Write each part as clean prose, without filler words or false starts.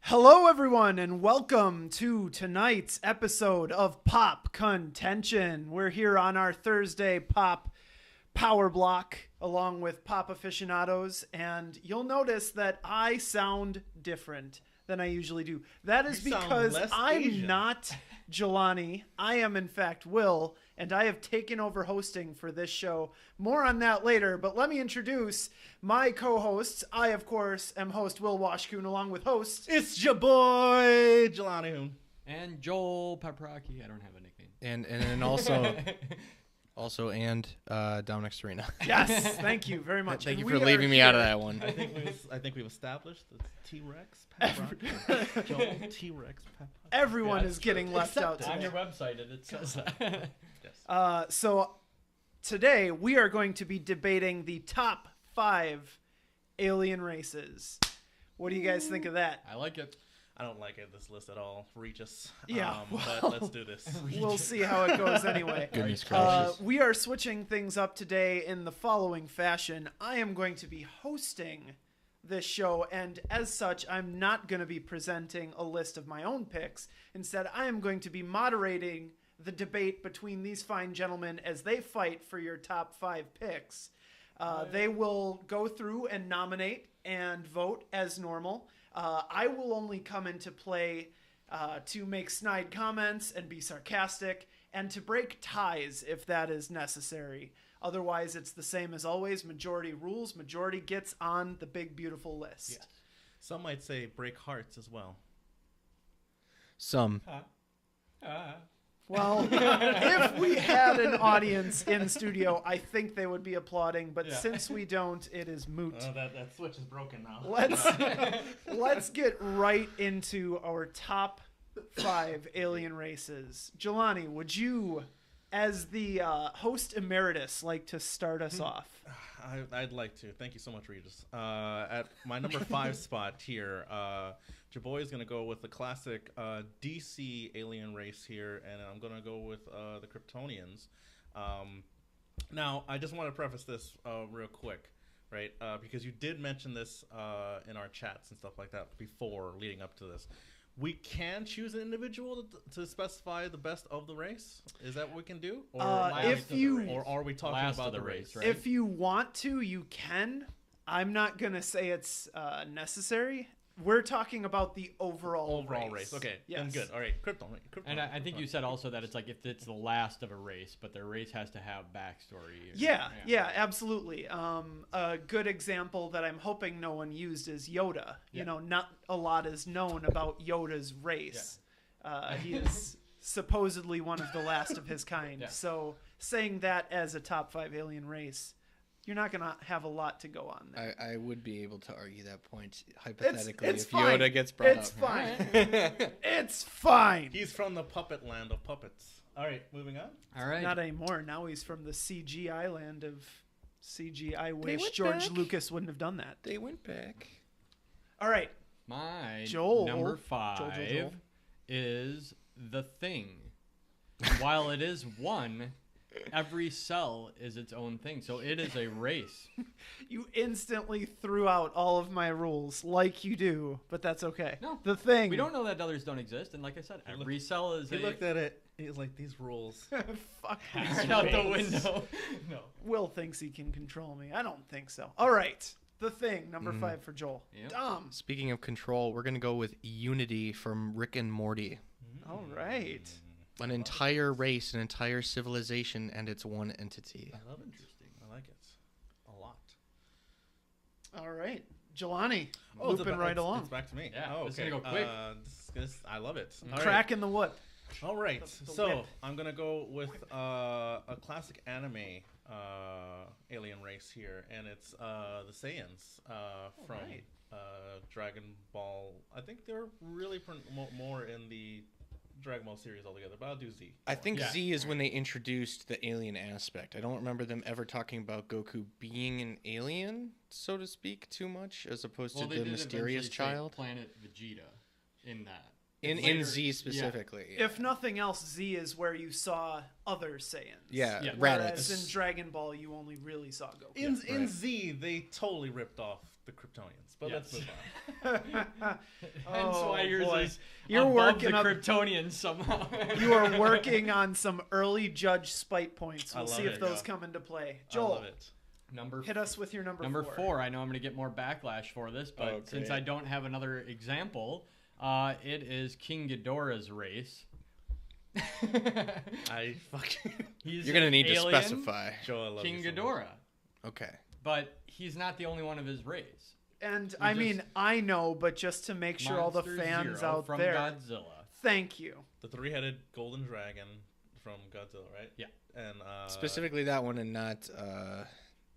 Hello, everyone, and welcome to tonight's episode of Pop Contention. We're here on our Thursday Pop Power Block along with Pop Aficionados, and you'll notice that I sound different than I usually do. That is because I'm not Jelani. I am, in fact, Will, and I have taken over hosting for this show. More on that later, but let me introduce my co-hosts. I, of course, am host Will Washkoon, along with host... It's your boy, Jelani Hoon. And Joel Paprocki. I don't have a nickname. And then also Dominic Serena. Yes, thank you very much. Thank and you for leaving me out of that one. I think we've established the T-Rex, Paprocki, Joel T-Rex, Paprocki. Everyone is getting left out today. On your website, it says that. Yes. So today we are going to be debating the top 5 alien races. What do you guys think of that? I like it. I don't like this list at all. Regis. Yeah, But let's do this. We'll see how it goes anyway. Goodness gracious. We are switching things up today in the following fashion. I am going to be hosting this show, and as such, I'm not going to be presenting a list of my own picks. Instead, I am going to be moderating the debate between these fine gentlemen as they fight for your top 5 picks. They will go through and nominate and vote as normal. I will only come into play to make snide comments and be sarcastic and to break ties if that is necessary. Otherwise, it's the same as always. Majority rules. Majority gets on the big, beautiful list. Yes. Some might say break hearts as well. Some. Well, if we had an audience in studio, I think they would be applauding. But since we don't, it is moot. That switch is broken now. Let's get right into our top 5 alien races. Jelani, would you, as the host emeritus, like to start us off? I'd like to. Thank you so much, Regis. At my number 5 spot here, your boy is going to go with the classic DC alien race here, and I'm going to go with the Kryptonians. Now, I just want to preface this real quick, right? Because you did mention this in our chats and stuff like that before, leading up to this. We can choose an individual to specify the best of the race. Is that what we can do? Or or are we talking Last about of the the race? race, right? If you want to, you can. I'm not going to say it's necessary. We're talking about the overall race. Okay, Yes. then good. All right, Krypton. And I think you said also that it's like if it's the last of a race, but their race has to have backstory. Yeah, absolutely. A good example that I'm hoping no one used is Yoda. You know, not a lot is known about Yoda's race. He is supposedly one of the last of his kind. Yeah. So saying that as a top 5 alien race, you're not going to have a lot to go on there. I would be able to argue that point hypothetically It's if fine. Yoda gets brought It's up. fine. It's fine. He's from the puppet land of puppets. All right, moving on. All right. Not anymore. Now he's from the CGI land of CG. I wish went George back. Lucas wouldn't have done that. They went back. All right. My Joel. number 5 Joel. is The Thing. While it is one, every cell is its own thing. So it is a race. You instantly threw out all of my rules like you do, but that's okay. No. The Thing. We don't know that others don't exist. And like I said, every cell is He looked at it. He was like, these rules. Fuck right out the window. No. Will thinks he can control me. I don't think so. All right. The Thing, number 5 for Joel. Yep. Dom. Speaking of control, we're going to go with Unity from Rick and Morty. All right. An entire race, an entire civilization, and it's one entity. I love it. Interesting. I like it a lot. All right. Jelani, it's looping right along. It's back to me. Yeah, Oh, it's okay. gonna go quick. I love it. All right. Cracking the whip. All right. The So whip. I'm gonna go with a classic anime alien race here, and it's the Saiyans from right. Dragon Ball. I think they're really more in the Dragon Ball series altogether, but I'll do Z. I think Yeah. Z is when they introduced the alien aspect. I don't remember them ever talking about Goku being an alien, so to speak, too much, as opposed Well, to they the did mysterious eventually say child. Planet Vegeta in that. In Later- Z specifically. If nothing else, Z is where you saw other Saiyans. Yeah, Yeah. Whereas Raditz. in Dragon Ball, you only really saw Goku. In right. Z, they totally ripped off the Kryptonians. But let's move on. Hence why yours boy. is You're above working the up- Kryptonians somehow. You are working on some early judge spite points. I We'll love see if it. those Yeah. come into play. I Joel, love it. hit us with your number Number four. 4. I know I'm going to get more backlash for this, but Okay. since I don't have another example, it is King Ghidorah's race. I fucking He's You're gonna an need to alien, specify. Joe, I love King you so much. Ghidorah. Okay. But he's not the only one of his race. And We I just- mean, I know, but just to make sure all the Monster fans Zero out from there, Godzilla. thank you. The three-headed golden dragon from Godzilla, right? Yeah. And Specifically that one and not.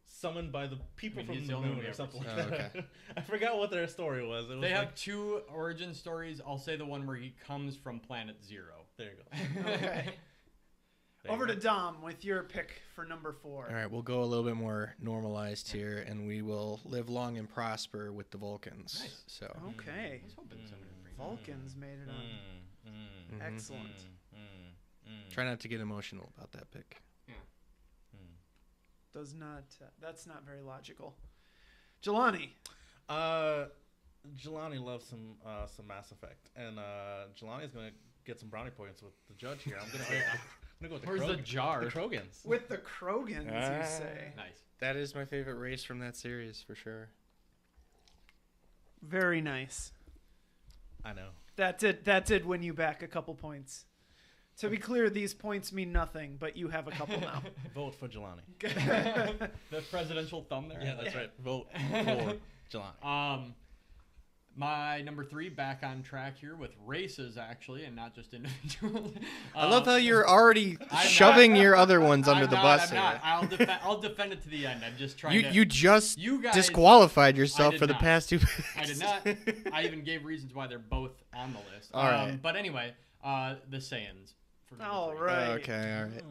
summoned by the people I mean, from he's the the only moon one or we something ever like seen. that. Oh, okay. I forgot what their story was. It was They like, have 2 origin stories. I'll say the one where he comes from Planet Zero. there you go. Okay. There Over you to go. Dom with your pick for number 4. All right, we'll go a little bit more normalized here, and we will live long and prosper with the Vulcans. Nice. So. Okay. I was hoping somebody would bring that. Vulcans made it on. Mhm. Excellent. Try not to get emotional about that pick. Does not. That's not very logical. Jelani. Jelani loves some Mass Effect, and Jelani's gonna get some brownie points with the judge here. I'm gonna go with the Where's the jar? The Krogans. With the Krogans, you say. Nice. That is my favorite race from that series for sure. Very nice. I know. That did win you back a couple points. To be clear, these points mean nothing, but you have a couple now. Vote for Jelani. The presidential thumb there. Yeah, that's right. Vote for Jelani. My number 3, back on track here with races actually, and not just individuals. I love how you're already I'm shoving your other ones under I'm the not, bus I'm here. not. I'll defend it to the end. I'm just trying to. You just You guys- disqualified I yourself did for the not. past 2 picks. I did not. I even gave reasons why they're both on the list. All right. But anyway, the Saiyans. For number All 3. right. Okay, all right.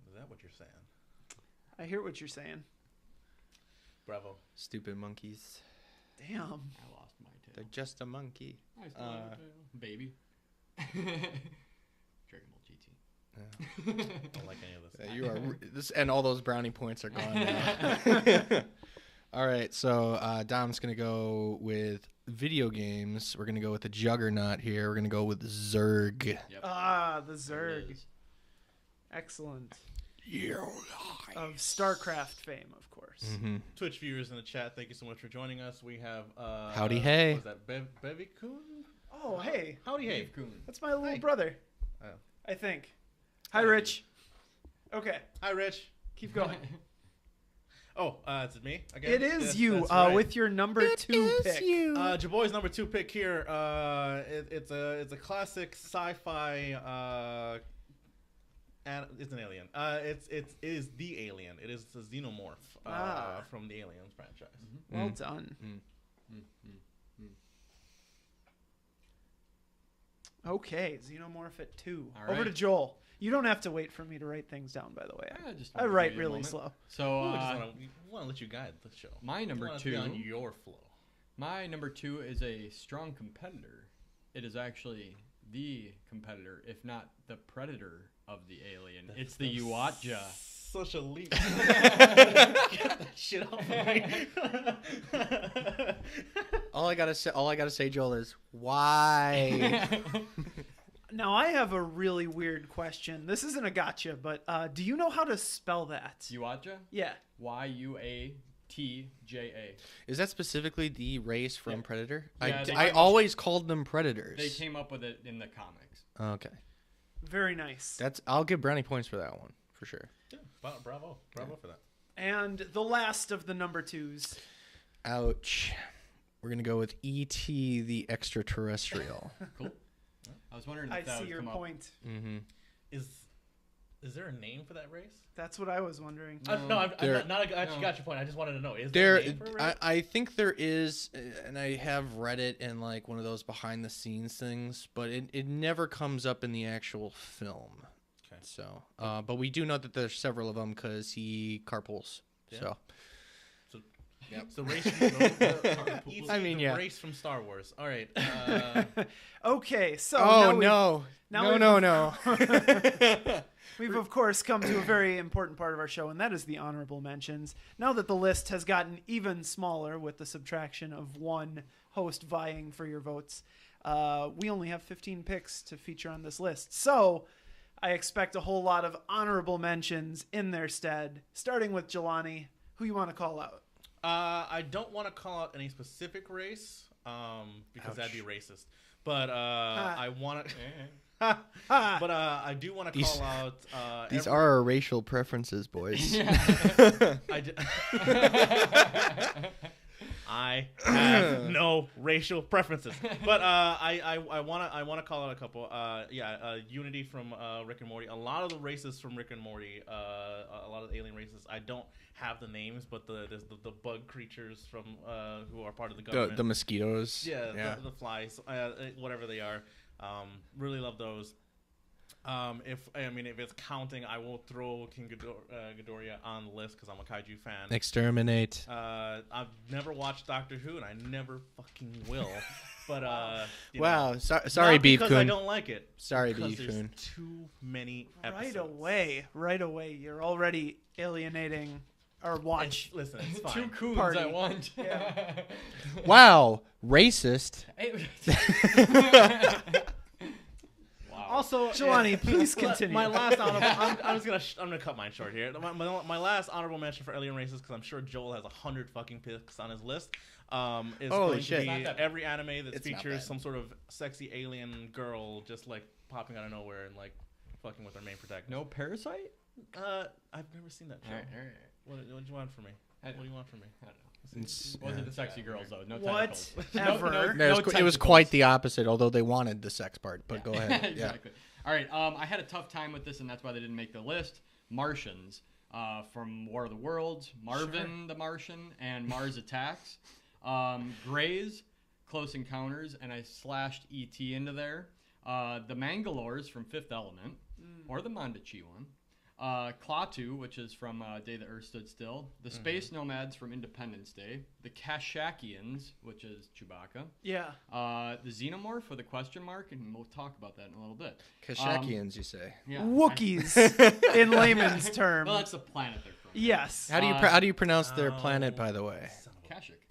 Is that what you're saying? I hear what you're saying. Bravo. Stupid monkeys. Damn. I lost my tail. They're just a monkey. I still have a tail. Baby. Dragon Ball GT. Don't like any of this. You are this, and all those brownie points are gone now. All right, so Dom's gonna go with video games. We're gonna go with the juggernaut here. We're gonna go with Zerg. Yep. Ah, the There it Zerg. is. Excellent. Your Of StarCraft fame, of course. Mm-hmm. Twitch viewers in the chat, thank you so much for joining us. We have Howdy hey. Was that Bevy Kun? Oh, hey. Howdy hey. Dave Kuhn. That's my little Hi. brother. Oh. I think. Hi, Rich. Okay, Hi, Rich. keep going. Oh, it's me again. It is Yes, you that's right. with your number 2 pick. Jaboy's number 2 pick here. It's a classic sci-fi. And it's an alien. It is the alien. It is the xenomorph from the Aliens franchise. Well done. Okay, Xenomorph at 2. All Over to right. Joel. You don't have to wait for me to write things down, by the way. Just I wanted to write give you a really moment. slow. So we want to let you guide the show. my We number want it to be 2. on your flow. My number 2 is a strong competitor. It is actually the competitor, if not the predator of the alien. It's the Yuatja. Such a leap. Get that shit off of me. All I gotta say, Joel, is why? Now, I have a really weird question. This isn't a gotcha, but do you know how to spell that? Yuatja? Yeah. Yuatja. Is that specifically the race from Yeah. Predator? Yeah, I always called them Predators. They came up with it in the comics. Okay, Very nice. I'll give brownie points for that one for sure. Yeah, bravo for that. And the last of the number 2s. Ouch. We're gonna go with E.T. the Extraterrestrial. Cool. I was wondering if I that see would your come point. Mm-hmm. Is there a name for that race? That's what I was wondering. No, I'm There- not actually got your point. I just wanted to know. Is There, there a name for a race? I think there is, and I have read it in like one of those behind the scenes things, but it never comes up in the actual film. Okay. So, but we do know that there's several of them because he carpools. Yeah. So, Yep. It's the race from I mean, yeah. race from Star Wars. All right. Okay, so Oh now no. we've of course come to a very important part of our show, and that is the honorable mentions. Now that the list has gotten even smaller with the subtraction of one host vying for your votes, we only have 15 picks to feature on this list. So I expect a whole lot of honorable mentions in their stead, starting with Jelani. Who you want to call out? I don't want to call out any specific race because that'd be racist. But I want to. But I do want to call out. These are our racial preferences, boys. I have no racial preferences, but I want to call out a couple. Unity from Rick and Morty. A lot of the races from Rick and Morty, a lot of the alien races. I don't have the names, but the bug creatures from who are part of the government. The mosquitoes. Yeah. The flies, whatever they are. Really love those. If it's counting, I will throw King Ghidorah on the list because I'm a kaiju fan. Exterminate. I've never watched Doctor Who, and I never fucking will. But wow, sorry, Beef because Kun. I don't like it. Sorry, because Beef Kun. There's too many episodes. Right away, you're already alienating our watch. Listen, it's fine. Two coons Party. at once. Yeah. Wow, racist. Wow. Also, Jelani, please continue. My last honorable. I'm gonna cut mine short here. My last honorable mention for alien races, because I'm sure Joel has 100 fucking picks on his list. Is going to be every anime that features some sort of sexy alien girl just like popping out of nowhere and like fucking with their main protagonist. No Parasite? I've never seen that show. All right. What do you want from me? What do you want from me? I don't know. Wasn't the sexy girls though? No What? tentacles. Ever? No, it was quite the opposite, although they wanted the sex part. But go ahead. Exactly. All right. I had a tough time with this, and that's why they didn't make the list. Martians from War of the Worlds, Marvin the Martian, and Mars Attacks. Greys, Close Encounters, and I slashed E.T. into there. The Mangalores from Fifth Element, or the Mandachi one. Klaatu, which is from Day the Earth Stood Still. The Space Nomads from Independence Day. The Kashakians, which is Chewbacca. Yeah. The Xenomorph for the question mark, and we'll talk about that in a little bit. Kashakians, you say? Yeah. Wookiees, in layman's terms. Well, that's the planet they're from. Yes. How do you pronounce their planet, by the way? Kashyyyk.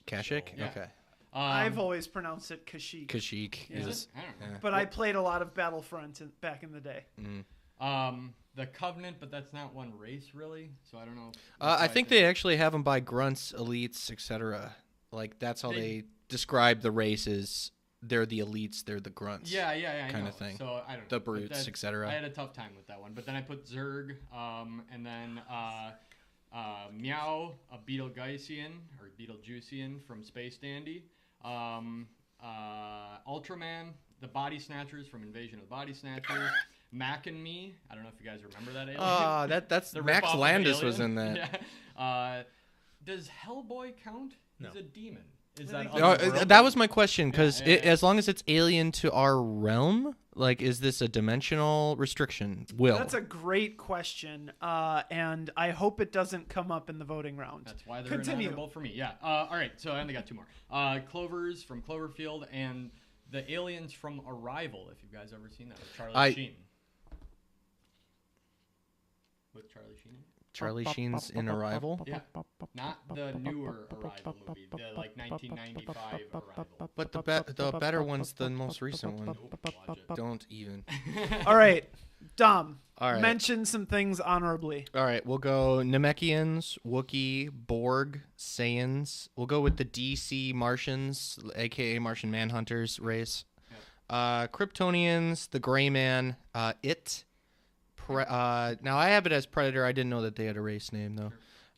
Kashyyyk? Yeah. Okay. I've always pronounced it Kashyyyk. Kashyyyk Is is. it? I don't know. But I played a lot of Battlefront back in the day. The Covenant, but that's not one race, really. So I don't know. I think they actually have them by grunts, elites, etc. Like that's how they describe the races. They're the elites. They're the grunts. Yeah, I kind know. of thing. So I don't know. The brutes, etc. I had a tough time with that one, but then I put Zerg, and then Meow, a Betelgeuse or Betelgeusian from Space Dandy, Ultraman, the Body Snatchers from Invasion of the Body Snatchers. Mac and Me. I don't know if you guys remember that alien. That's The Max ripoff of Landis Alien. was in that. Yeah. Does Hellboy count? No. He's a demon. Is that That was my question, because Yeah. as long as it's alien to our realm, like, is this a dimensional restriction? That's a great question, and I hope it doesn't come up in the voting round. That's why they're Continue. honorable for me. Yeah. All right. So I only got two more. Clovers from Cloverfield and the aliens from Arrival. If you guys ever seen that with Charlie Sheen. With Charlie Sheen. Charlie Sheen's in Arrival. Yeah. Not the newer Arrival movie. The like 1995 Arrival. But the better one's the most recent one. Nope, watch it. Don't even. All right, Dom. All right. Mention some things honorably. All right, we'll go Namekians, Wookiee, Borg, Saiyans. We'll go with the DC Martians, aka Martian Manhunters race. Kryptonians, the Gray Man, It. Now I have it as Predator. I didn't know that they had a race name though.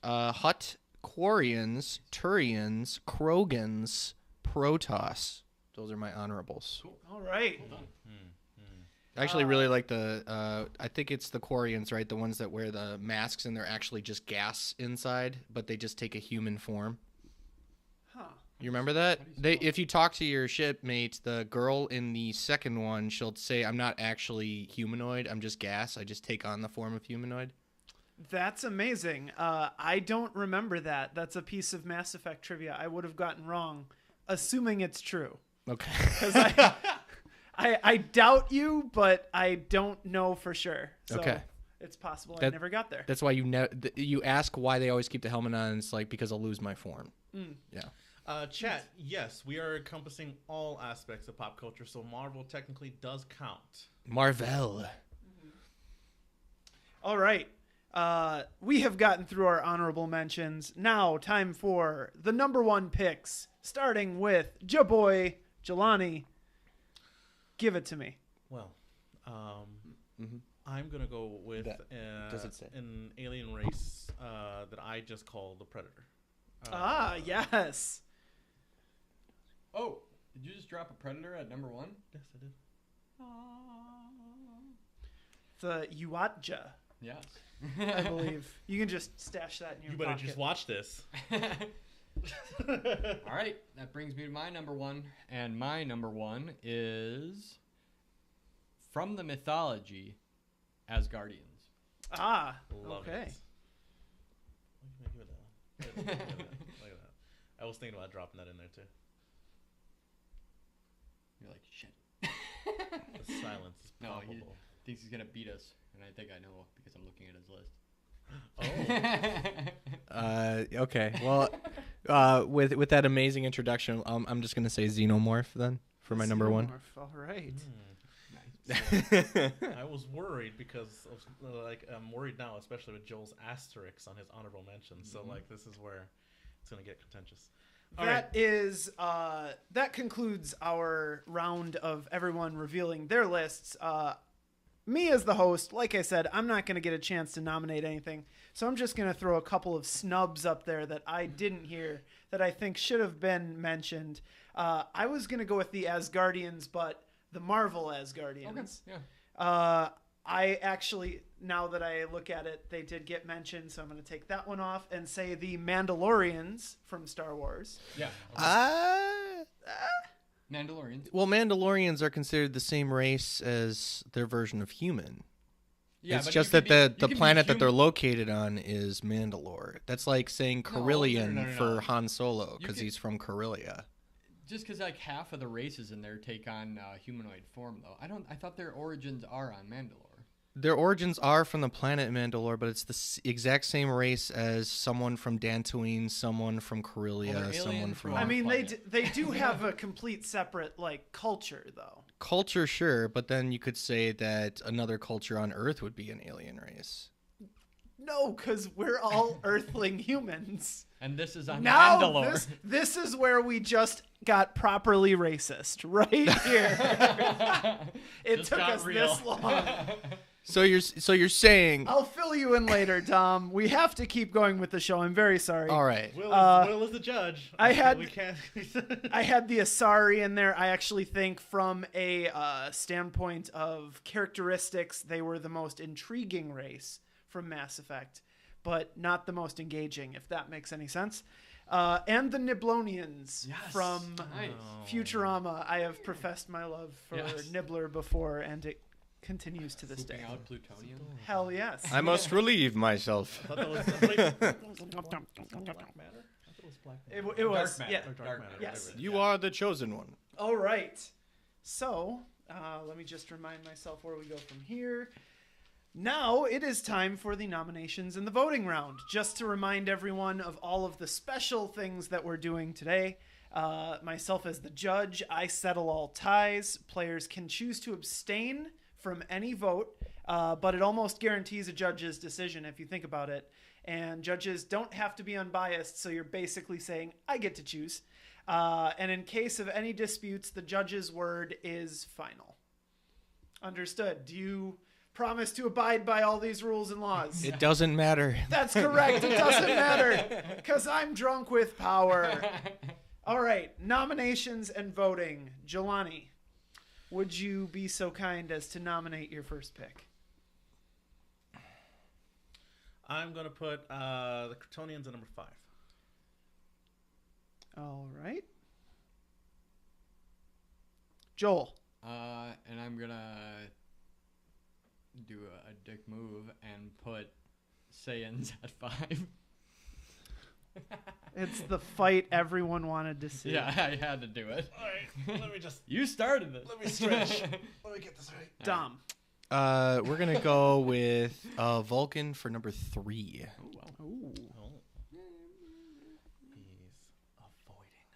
Hutt, Quarians, Turians, Krogans, Protoss. Those are my honorables. Cool. All right. Well done. I actually really like the. I think it's the Quarians, right? The ones that wear the masks and they're actually just gas inside, but they just take a human form. Huh. You remember that? If you talk to your shipmate, the girl in the second one, she'll say, "I'm not actually humanoid. I'm just gas. I just take on the form of humanoid." That's amazing. I don't remember that. That's a piece of Mass Effect trivia I would have gotten wrong, assuming it's true. Okay. Because I doubt you, but I don't know for sure. So Okay. it's possible I never got there. That's why you ask why they always keep the helmet on. And it's like, because I'll lose my form. Yeah. Chat, yes, we are encompassing all aspects of pop culture, so Marvel technically does count. Marvel. All right. We have gotten through our honorable mentions. Now, time for the number one picks, starting with Jaboy Jelani. Give it to me. Well, I'm going to go with does it say? an alien race that I just call the Predator. Yes. Oh, did you just drop a Predator at number 1? Yes, I did. The Yuatja, Yes. I believe. You can just stash that in your You better pocket. just watch this. All right, that brings me to my number 1, and my number 1 is from the mythology, Asgardians. Love Okay. it. Look at that. Look at that. I was thinking about dropping that in there too. You're like, shit. The silence is No, palpable. he thinks he's gonna beat us, and I think I know because I'm looking at his list. Oh. Okay. Well, with that amazing introduction, I'm just gonna say Xenomorph then for my number 1. Xenomorph, all right. I was worried because I'm worried now, especially with Joel's asterisks on his honorable mentions. So this is where it's gonna get contentious. That concludes our round of everyone revealing their lists. Me as the host, like I said, I'm not going to get a chance to nominate anything, so I'm just going to throw a couple of snubs up there that I didn't hear that I think should have been mentioned. I was going to go with the Asgardians, but the Marvel Asgardians. Okay. Yeah. I actually, now that I look at it, they did get mentioned, so I'm going to take that one off and say the Mandalorians from Star Wars. Yeah. Mandalorians. Well, Mandalorians are considered the same race as their version of human. Yeah, it's but just you that could be- the you could be planet that they're human- located on is Mandalore. That's like saying Carillion no. for Han Solo You because could- he's from Corellia. Just because like half of the races in there take on humanoid form, though. I thought their origins are on Mandalore. Their origins are from the planet Mandalore, but it's the exact same race as someone from Dantooine, someone from Corellia, Well, they're someone aliens from... who I are- mean, planet. they do have a complete separate culture, though. Culture, sure, but then you could say that another culture on Earth would be an alien race. No, because we're all Earthling humans. And this is on Now Mandalore. this is where we just got properly racist, right here. It Just took got us real. this long. So you're saying... I'll fill you in later, Dom. We have to keep going with the show. I'm very sorry. All right. Will is the judge. I had- We can't. I had the Asari in there. I actually think from a standpoint of characteristics, they were the most intriguing race from Mass Effect, but not the most engaging, if that makes any sense. And the Niblonians Yes. from Nice. Futurama. I have professed my love for Yes. Nibbler before, and it continues to this Pooping day. out plutonium. Hell yes. I must relieve myself. I thought that was dark matter. I thought it was black matter. It was, Dark matter. yeah. Or dark Dark matter. matter. Yes. whatever it is. You are the chosen one. All right. So, let me just remind myself where we go from here. Now it is time for the nominations and the voting round. Just to remind everyone of all of the special things that we're doing today. Myself as the judge, I settle all ties. Players can choose to abstain from any vote, but it almost guarantees a judge's decision if you think about it. And judges don't have to be unbiased, so you're basically saying, I get to choose. And in case of any disputes, the judge's word is final. Understood. Do you promise to abide by all these rules and laws? It doesn't matter. That's correct. It doesn't matter because I'm drunk with power. All right. Nominations and voting. Jelani, would you be so kind as to nominate your first pick? I'm gonna put the Kryptonians at number 5. All right. Joel. And I'm gonna do a dick move and put Saiyans at 5. It's the fight everyone wanted to see. Yeah, I had to do it. All right, let me just You started this. let me stretch. Let me get this right. Dom. We're gonna go with Vulcan for number 3. Oh, well. Ooh. Oh. He's avoiding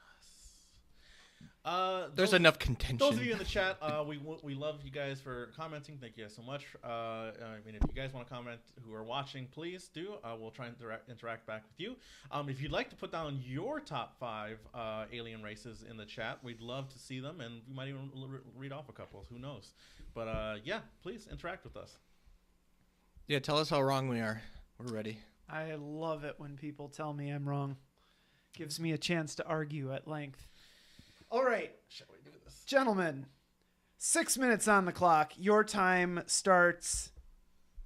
us. There's enough contention. Those of you in the chat, we love you guys for commenting. Thank you guys so much. I mean, if you guys want to comment who are watching, please do. We'll try and interact back with you. If you'd like to put down your top 5 alien races in the chat, we'd love to see them, and we might even read off a couple. Who knows? But yeah, please interact with us. Yeah, tell us how wrong we are. We're ready. I love it when people tell me I'm wrong. Gives me a chance to argue at length. All right, Shall we do this? gentlemen, 6 minutes on the clock. Your time starts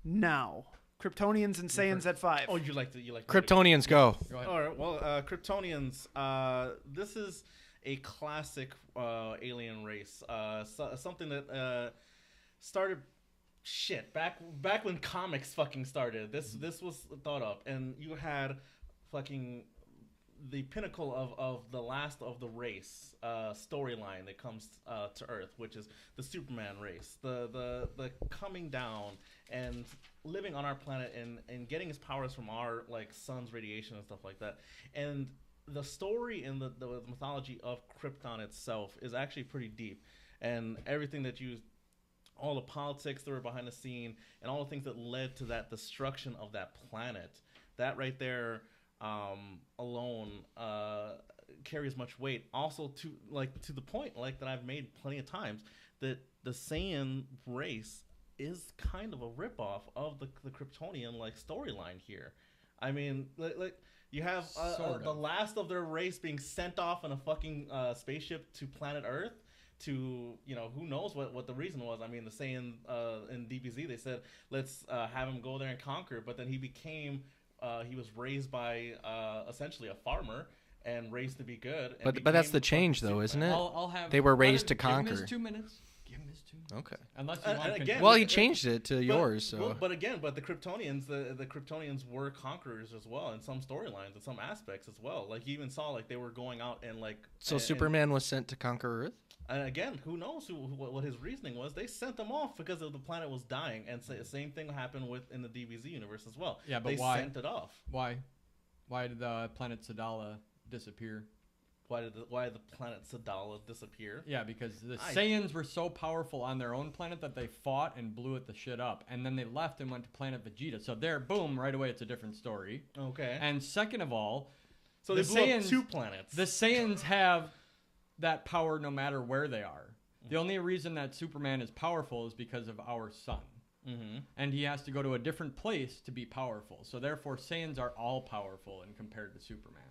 now. Kryptonians and Saiyans at 5. Oh, you like to Kryptonians, go. Go ahead. All right. Well, Kryptonians. This is a classic alien race. Something that started back when comics fucking started. This was thought up, and you had fucking the pinnacle of the last of the race storyline that comes to Earth, which is the Superman race, the coming down and living on our planet and getting his powers from our like sun's radiation and stuff like that. And the story and the mythology of Krypton itself is actually pretty deep, and everything that all the politics that were behind the scene and all the things that led to that destruction of that planet, that right there alone carries much weight. Also to the point like that I've made plenty of times, that the Saiyan race is kind of a ripoff of the Kryptonian like storyline here. I mean, like you have the last of their race being sent off in a fucking spaceship to planet Earth to, who knows what the reason was. I mean, the Saiyan in DBZ, they said, let's have him go there and conquer, but then he became he was raised by essentially a farmer and raised to be good. And But that's the change, though, isn't it? I'll have. They were raised to Give him conquer. his 2 minutes. Give him his 2 minutes. Okay. Unless you want to again, Well, he changed it to yours, so. Well, but the Kryptonians, the Kryptonians were conquerors as well in some storylines, in some aspects as well. Like you even saw like they were going out and like. So Superman was sent to conquer Earth? And again, who knows what his reasoning was? They sent them off because the planet was dying, and the same thing happened in the DBZ universe as well. Yeah, but they why? sent it off. Why? Why did the planet Sadala disappear? Why did the planet Sadala disappear? Yeah, because the Saiyans were so powerful on their own planet that they fought and blew the shit up, and then they left and went to planet Vegeta. So there, boom, right away, it's a different story. Okay. And second of all, so they blew up 2 planets. The Saiyans have that power no matter where they are. The only reason that Superman is powerful is because of our sun. Mm-hmm. And he has to go to a different place to be powerful. So therefore, Saiyans are all powerful in compared to Superman.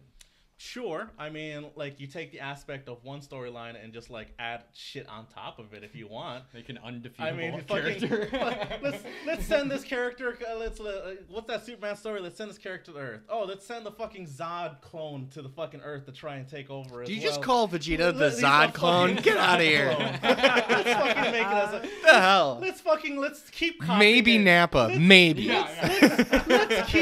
Sure. I mean, like, you take the aspect of one storyline and just, like, add shit on top of it if you want. Make an undefeatable character. character. let's send this character, what's that Superman story? Let's send this character to Earth. Oh, let's send the fucking Zod clone to the fucking Earth to try and take over as well. Do you just call Vegeta the Zod clone? Get out of here. Let's fucking make it as a... The hell? Let's keep copying Maybe it. Nappa. Maybe. Let's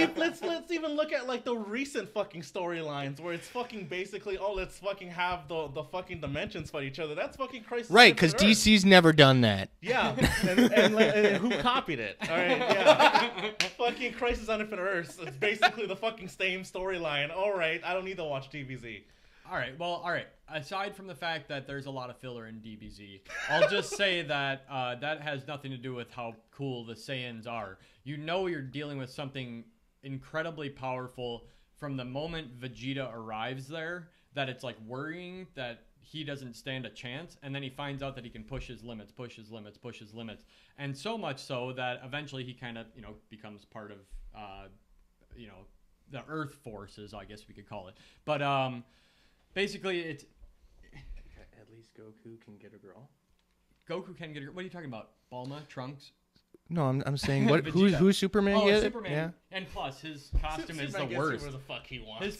even look at, like, the recent fucking storylines where it's fucking basically, let's fucking have the fucking dimensions fight each other. That's fucking Crisis. Right, because DC's never done that. Yeah, and who copied it? All right, yeah. Fucking Crisis on Infinite Earths. It's basically the fucking same storyline. All right, I don't need to watch DBZ. All right. Aside from the fact that there's a lot of filler in DBZ, I'll just say that that has nothing to do with how cool the Saiyans are. You're dealing with something incredibly powerful from the moment Vegeta arrives there, that it's like worrying that he doesn't stand a chance, and then he finds out that he can push his limits, and so much so that eventually he kind of, becomes part of, the Earth forces, I guess we could call it. But basically, it's... At least Goku can get a girl. Goku can get a girl. What are you talking about? Bulma? Trunks? No, I'm saying who's Superman? Oh, get Superman. Yeah. And plus, his costume is the Superman gets worst. where the fuck he wants.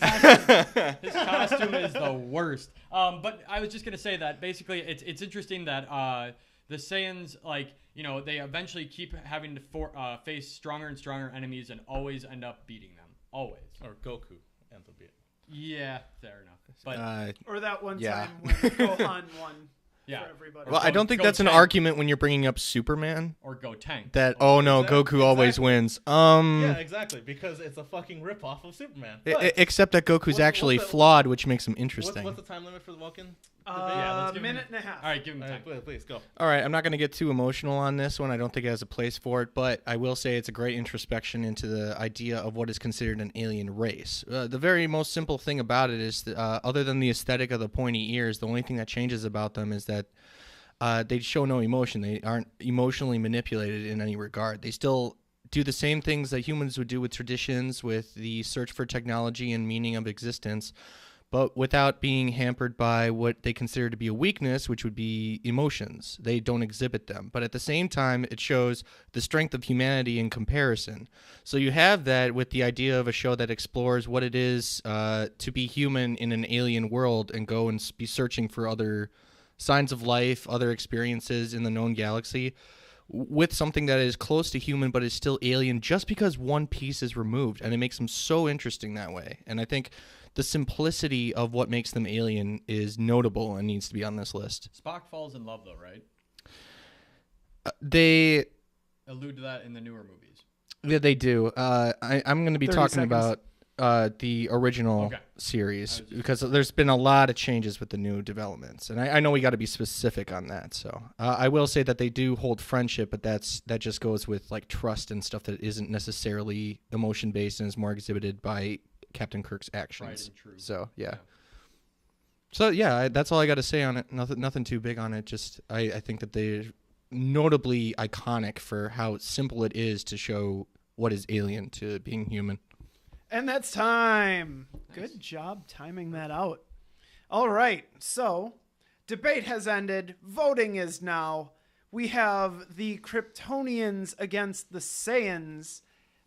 His costume is the worst. But I was just gonna say that basically, it's interesting that the Saiyans, like, they eventually keep having to face stronger and stronger enemies and always end up beating them. Always. Or Goku ends up being. Yeah, fair enough. But Or that one Yeah. time when Gohan won yeah. for everybody. Well, I don't think Go that's an tank. argument when you're bringing up Superman. Or Go Tank. That Oh, no, exactly, Goku always exactly. wins. Yeah, exactly, because it's a fucking ripoff of Superman. But Except that Goku's what's actually the- flawed, which makes him interesting. what's the time limit for the Vulcan? Yeah, let's give minute him- and a half. All right, give him All time. right, please go. All right, I'm not going to get too emotional on this one. I don't think it has a place for it, but I will say it's a great introspection into the idea of what is considered an alien race. The very most simple thing about it is that, other than the aesthetic of the pointy ears, the only thing that changes about them is that they show no emotion. They aren't emotionally manipulated in any regard. They still do the same things that humans would do with traditions, with the search for technology and meaning of existence, but without being hampered by what they consider to be a weakness, which would be emotions. They don't exhibit them. But at the same time, it shows the strength of humanity in comparison. So you have that with the idea of a show that explores what it is to be human in an alien world and go and be searching for other signs of life, other experiences in the known galaxy, with something that is close to human but is still alien just because one piece is removed. And it makes them so interesting that way. And I think the simplicity of what makes them alien is notable and needs to be on this list. Spock falls in love, though, right? They Allude to that in the newer movies. Yeah, they do. I'm going to be 30 talking seconds. about the original Okay. series I was just- because there's been a lot of changes with the new developments, and I know we got to be specific on that. So I will say that they do hold friendship, but that just goes with like trust and stuff that isn't necessarily emotion based and is more exhibited by Captain Kirk's actions. and true. So yeah. Yeah. So yeah, that's all I got to say on it. Nothing too big on it. Just I think that they're notably iconic for how simple it is to show what is alien to being human. And that's time. Nice. Good job timing that out. All right. So, debate has ended. Voting is now. We have the Kryptonians against the Saiyans.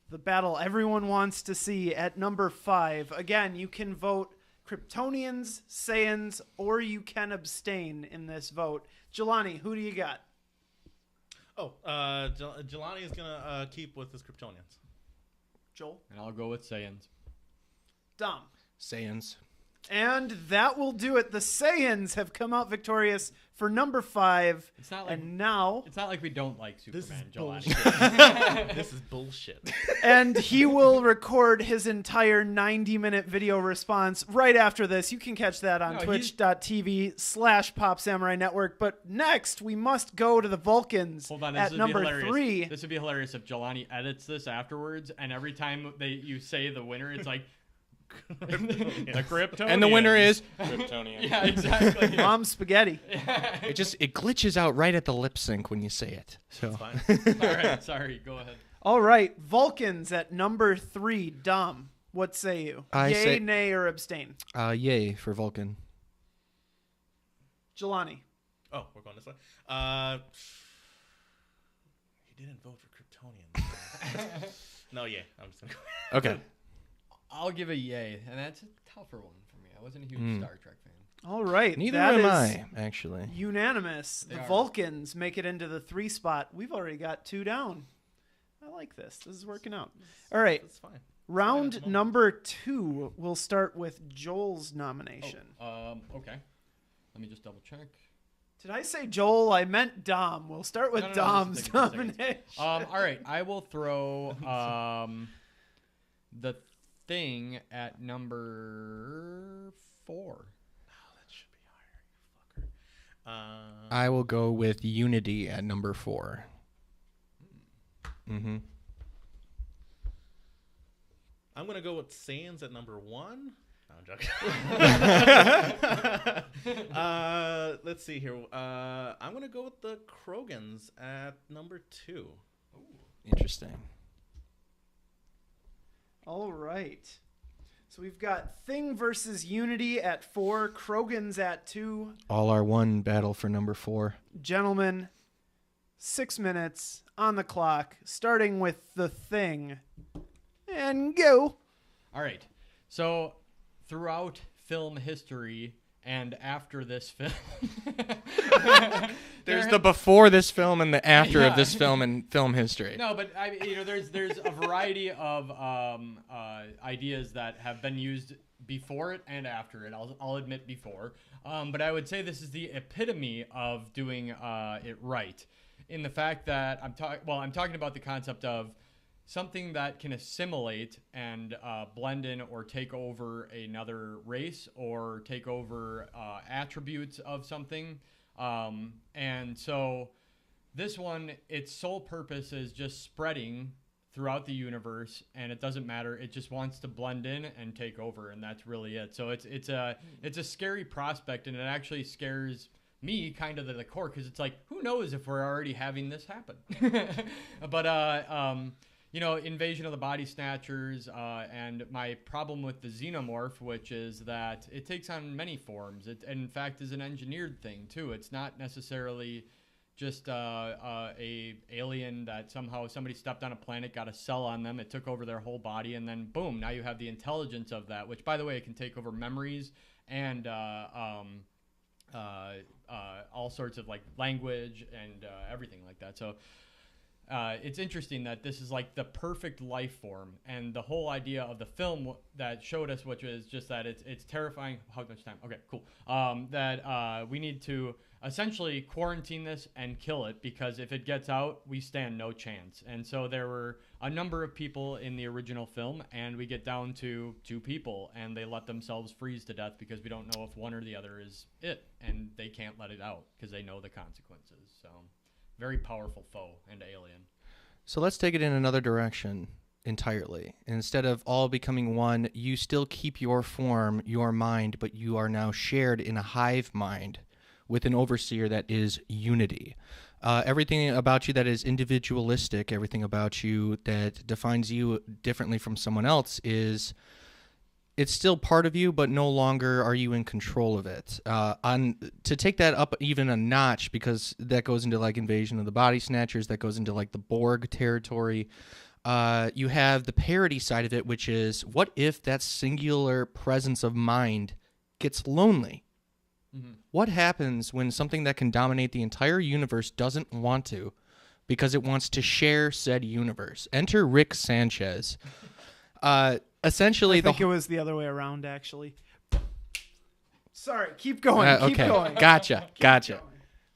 The battle everyone wants to see at number 5. Again, you can vote Kryptonians, Saiyans, or you can abstain in this vote. Jelani, who do you got? Oh, Jelani is gonna keep with his Kryptonians. Joel? And I'll go with Saiyans. Dom? Saiyans. And that will do it. The Saiyans have come out victorious for number 5. It's not like And now, it's not like we don't like This is Superman, Joel. bullshit. This is bullshit. and he will record his entire 90-minute video response right after this. You can catch that on No, twitch.tv/Pop Samurai Network. But next, we must go to the Vulcans Hold on, at this would be number hilarious. 3. This would be hilarious if Jelani edits this afterwards, and every time you say the winner, it's like the Kryptonians. And the winner is Kryptonian. Yeah, exactly. Mom Spaghetti. It glitches out right at the lip sync when you say it. So It's fine. All right, sorry. Go ahead. All right, Vulcans at number 3. Dom, what say you? I Yay, say- nay, or abstain? yay for Vulcan. Jelani. Oh, we're going this way. He didn't vote for Kryptonians. No, yeah, I'm just gonna go. Okay. I'll give a yay, and that's a tougher one for me. I wasn't a huge Star Trek fan. All right. Neither that am is I, actually. Unanimous. They The are. Vulcans make it into the 3 spot. We've already got 2 down. I like this. This is working out. All right. That's fine. Round moment. number 2. We'll start with Joel's nomination. Okay. Let me just double check. Did I say Joel? I meant Dom. We'll start with No, Dom's this is taking 2 seconds. nomination. All right, I will throw the Thing at number 4. That should be higher, you fucker. I will go with Unity at number 4. Mm-hmm. I'm gonna go with Saiyans at number 1. No, I'm joking. Let's see here. I'm gonna go with the Krogans at number 2. Interesting. All right. So we've got Thing versus Unity at 4. Krogans at 2. All our one battle for number 4. Gentlemen, 6 minutes on the clock, starting with the Thing. And go. All right. So, throughout film history and after this film, There's the before this film and the after of this film in film history. No, but I mean, there's a variety of ideas that have been used before it and after it. I'll admit before, but I would say this is the epitome of doing it right, in the fact that I'm talking about the concept of something that can assimilate and blend in or take over another race or take over attributes of something. And so this one, its sole purpose is just spreading throughout the universe, and it doesn't matter. It just wants to blend in and take over, and that's really it. So it's a scary prospect, and it actually scares me kind of to the core, because it's like, who knows if we're already having this happen? But Invasion of the Body Snatchers, and my problem with the Xenomorph, which is that it takes on many forms. It, in fact, is an engineered thing, too. It's not necessarily just a alien that somehow somebody stepped on a planet, got a cell on them, it took over their whole body, and then, boom, now you have the intelligence of that, which, by the way, it can take over memories and all sorts of, like, language and everything like that. So it's interesting that this is like the perfect life form, and the whole idea of the film that showed us, which is just that it's terrifying. How much time? Okay, cool. That we need to essentially quarantine this and kill it, because if it gets out, we stand no chance. And so there were a number of people in the original film, and we get down to 2 people, and they let themselves freeze to death because we don't know if one or the other is it, and they can't let it out because they know the consequences. So very powerful foe and alien. So let's take it in another direction entirely. Instead of all becoming one, you still keep your form, your mind, but you are now shared in a hive mind with an overseer that is unity. Everything about you that is individualistic, everything about you that defines you differently from someone else it's still part of you, but no longer are you in control of it. To take that up even a notch, because that goes into like Invasion of the Body Snatchers, that goes into like the Borg territory. You have the parody side of it, which is, what if that singular presence of mind gets lonely? Mm-hmm. What happens when something that can dominate the entire universe doesn't want to, because it wants to share said universe? Enter Rick Sanchez. Essentially, I think it was the other way around, actually. Sorry, keep going. Keep going. Gotcha.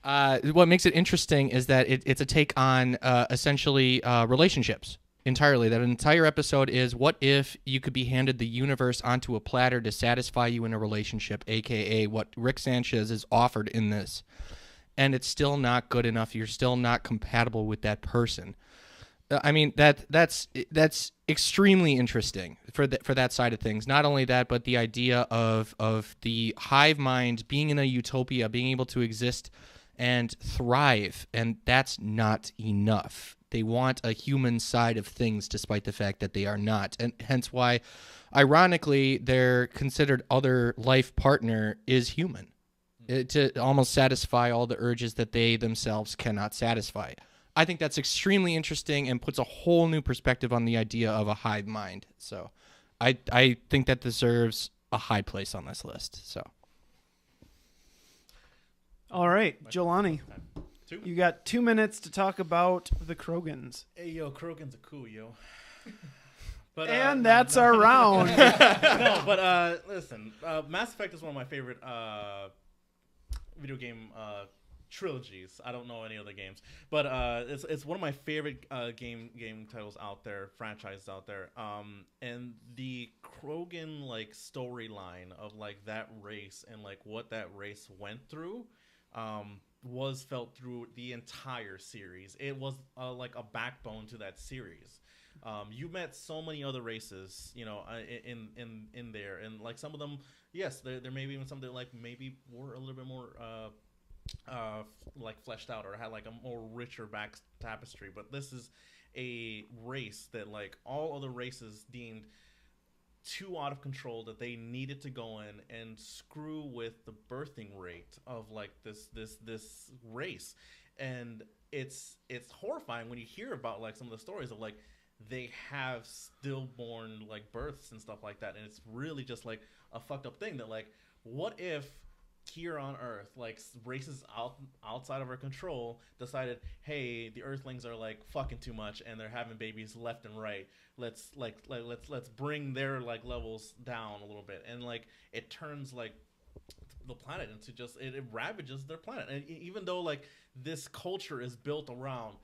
What makes it interesting is that it's a take on essentially relationships entirely. That entire episode is, what if you could be handed the universe onto a platter to satisfy you in a relationship, a.k.a. what Rick Sanchez is offered in this, and it's still not good enough. You're still not compatible with that person. I mean, that's extremely interesting for that side of things. Not only that, but the idea of the hive mind being in a utopia, being able to exist and thrive, and that's not enough. They want a human side of things, despite the fact that they are not, and hence why, ironically, their considered other life partner is human, to almost satisfy all the urges that they themselves cannot satisfy. I think that's extremely interesting and puts a whole new perspective on the idea of a hive mind. So I think that deserves a high place on this list. So. All right, Jelani, 2. you got 2 minutes to talk about the Krogans. Hey, yo, Krogans are cool, yo. But, and that's our round. No, but listen, Mass Effect is one of my favorite video game trilogies. I don't know any other games, but it's one of my favorite game titles out there, franchises out there. And the Krogan like storyline of like that race and like what that race went through was felt through the entire series. It was like a backbone to that series. You met so many other races, you know, in there, and like some of them, yes, there may be even some that like maybe were a little bit more like fleshed out or had like a more richer back tapestry, but this is a race that like all other races deemed too out of control, that they needed to go in and screw with the birthing rate of like this race. And it's horrifying when you hear about like some of the stories of like they have stillborn like births and stuff like that, and it's really just like a fucked up thing that like, what if here on Earth, like races outside of our control, decided, hey, the Earthlings are like fucking too much, and they're having babies left and right. Let's bring their like levels down a little bit, and like it turns like the planet into just it ravages their planet. And even though like this culture is built around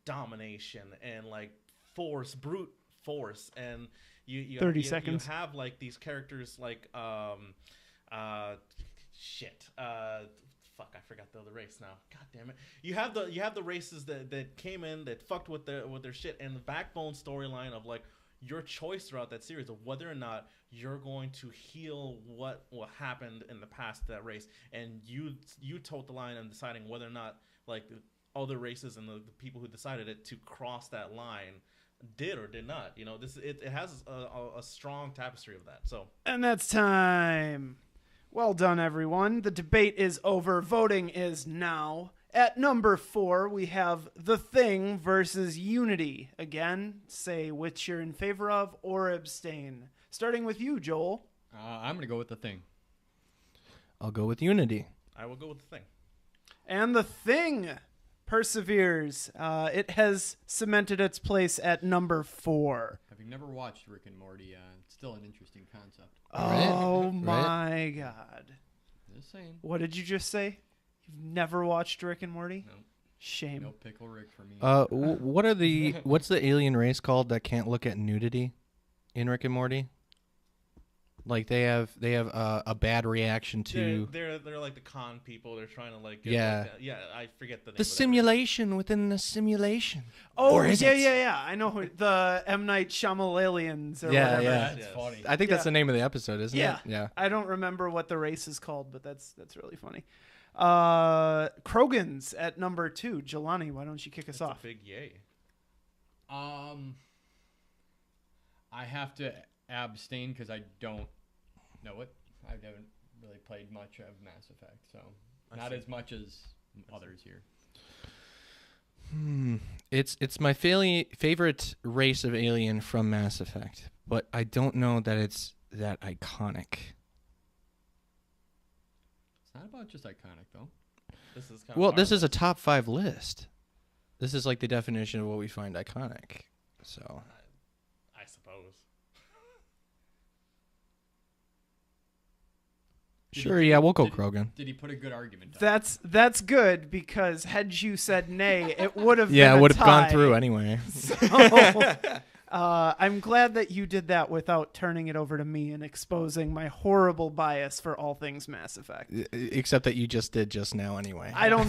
domination and like brute force, and you 30 seconds. You have like these characters like fuck, I forgot the other race now. God damn it. You have the races that came in that fucked with their shit, and the backbone storyline of like your choice throughout that series of whether or not you're going to heal what happened in the past to that race, and you toed the line on deciding whether or not like the other races and the people who decided it to cross that line did or did not. You know, it has a strong tapestry of that. So, And that's time. Well done, everyone. The debate is over. Voting is now. At number 4, we have The Thing versus Unity. Again, say which you're in favor of or abstain. Starting with you, Joel. I'm going to go with The Thing. I'll go with Unity. I will go with The Thing. And The Thing perseveres. It has cemented its place at number 4. Having never watched Rick and Morty, it's still an interesting concept. Oh, Right. my God. Just saying. What did you just say? You've never watched Rick and Morty? No. Shame. No pickle Rick for me. What's the alien race called that can't look at nudity in Rick and Morty? Like they have a bad reaction to they're like the con people. They're trying to like Yeah. I forget the name. the simulation within the simulation. Oh, Or is it? yeah. I know who, the M. Night Shyamalalians or Yeah, whatever. yeah. That's Yes. funny. I think that's Yeah. the name of the episode, isn't Yeah. it? Yeah. I don't remember what the race is called, but that's really funny. Krogan's at number 2. Jelani, why don't you kick us That's off? a big yay. I have to abstain because I don't know it. I haven't really played much of Mass Effect, so not as much as others here. It's my favorite race of alien from Mass Effect, but I don't know that it's that iconic. It's not about just iconic, though. This is kind Well, of this is a top 5 list. This is like the definition of what we find iconic. So I suppose. sure, yeah, we'll go Krogan. Did he put a good argument? That's good because had you said nay, it would have Yeah, been it a would have gone tie. through anyway. So, I'm glad that you did that without turning it over to me and exposing my horrible bias for all things Mass Effect. Except that you just did just now anyway. I don't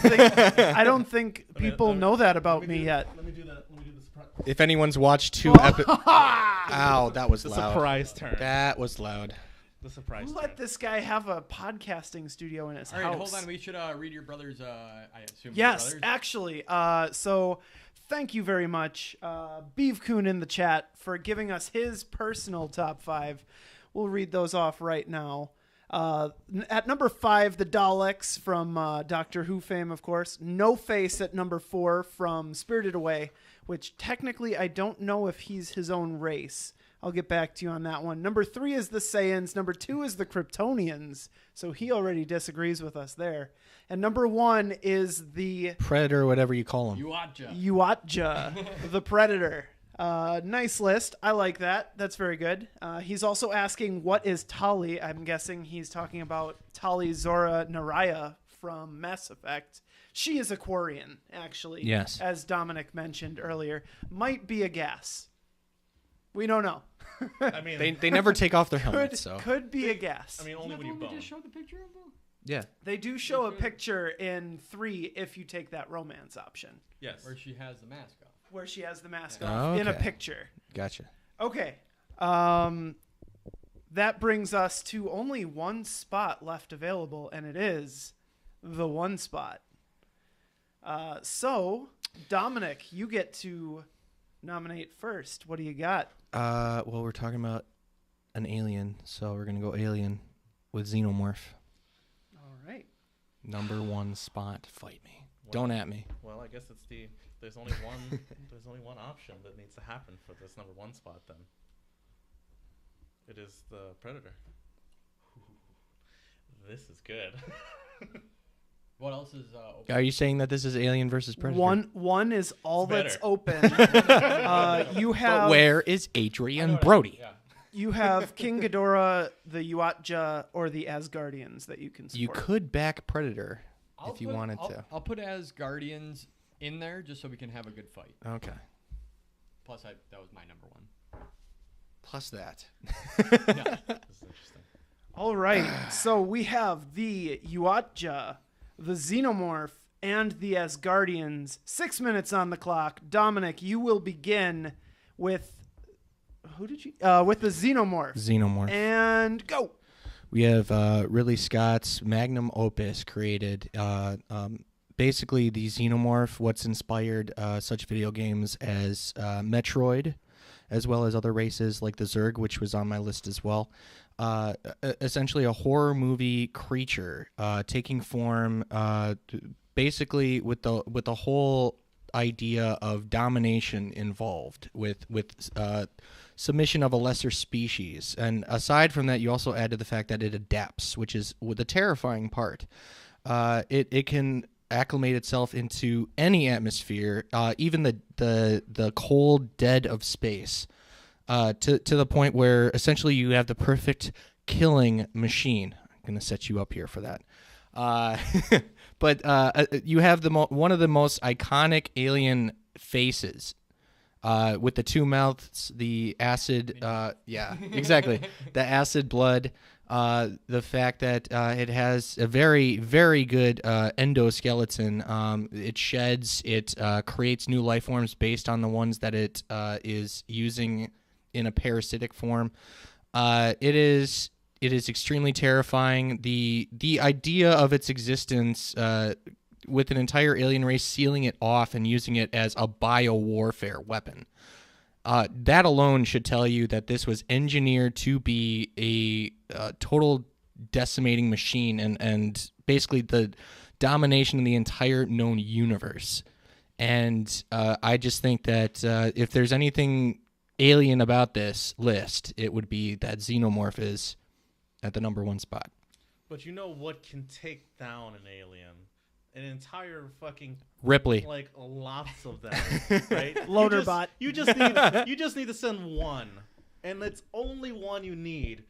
think people know that about me yet. Let me do the surprise. If anyone's watched 2 episodes, ow, that was The loud. surprise turn. That was loud. The surprise turn. Let this guy have a podcasting studio in his All house. right, hold on. We should read your brother's. I assume. Yes, your brother's. actually. So thank you very much, Beeve Coon in the chat, for giving us his personal top 5. We'll read those off right now. At number 5, the Daleks from Doctor Who fame, of course. No Face at number 4 from Spirited Away, which technically I don't know if he's his own race. I'll get back to you on that one. Number 3 is the Saiyans. Number 2 is the Kryptonians. So he already disagrees with us there. And number 1 is the Predator, whatever you call him. Yuatja, the Predator. Nice list. I like that. That's very good. He's also asking, what is Tali? I'm guessing he's talking about Tali Zora Naraya from Mass Effect. She is a Quarian, actually. Yes. As Dominic mentioned earlier. Might be a gas. We don't know. I mean, They never take off their helmets, so Could be a gas. I mean, only when you we bone. just showed the picture of them. yeah. They do show a picture in 3 if you take that romance option, Yes. Where she has the mask off. where she has the mask Oh, off in a okay. picture. Gotcha. Okay. That brings us to only one spot left available, and it is the one spot. So, Dominic, you get to nominate first. What do you got? Well, we're talking about an alien, so we're gonna go alien with Xenomorph. All right. Number 1 spot. Fight me. Don't at me. Well, I guess there's only one option that needs to happen for this number 1 spot. Then it is the Predator. This is good. What else is open? Are you saying that this is Alien versus Predator? One is all It's that's better. open. You have But where is Adrian Brody? Yeah. you have King Ghidorah, the Uatja, or the Asgardians that you can support. You could back Predator I'll if you put- wanted I'll, to. I'll put Asgardians in there just so we can have a good fight. Okay. Plus, that was my number one. Plus that. This is interesting. All right, so we have the Uatja, the Xenomorph, and the Asgardians. 6 minutes on the clock. Dominic, you will begin with with the Xenomorph. Xenomorph. And go. We have Ridley Scott's magnum opus created. Basically, the Xenomorph, what's inspired such video games as Metroid, as well as other races like the Zerg, which was on my list as well. Essentially a horror movie creature taking form basically with the whole idea of domination involved with submission of a lesser species. And aside from that, you also add to the fact that it adapts, which is the terrifying part. It can acclimate itself into any atmosphere, even the cold dead of space. To the point where essentially you have the perfect killing machine. I'm gonna set you up here for that. But you have one of the most iconic alien faces, with the two mouths, the acid. Yeah, exactly. The acid blood. The fact that it has a very, very good endoskeleton. It sheds. It creates new life forms based on the ones that it is using in a parasitic form. It is extremely terrifying. The idea of its existence, with an entire alien race sealing it off and using it as a biowarfare weapon. That alone should tell you that this was engineered to be a total decimating machine and basically the domination of the entire known universe. And I just think that if there's anything alien about this list, it would be that Xenomorph is at the number one spot. But you know what can take down an alien? An entire fucking Ripley. like lots of them, right? Loader bot. You just need to send one, and it's only one you need.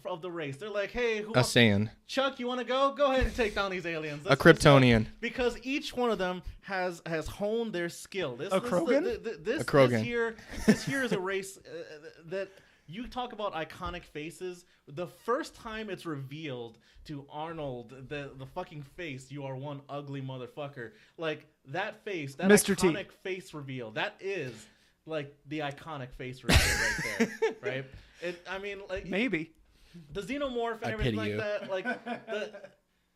Of the race, they're like, hey, A Saiyan. Chuck, you want to go? Go ahead and take down these aliens. A Kryptonian. Because each one of them has honed their skill. A Krogan? A Krogan. This here is a race that you talk about iconic faces. The first time it's revealed to Arnold, the fucking face, you are one ugly motherfucker. Like that face, that Mr. T. iconic face reveal. That is like the iconic face reveal right there, right? I mean, like Maybe. the Xenomorph and I everything pity like you. that, like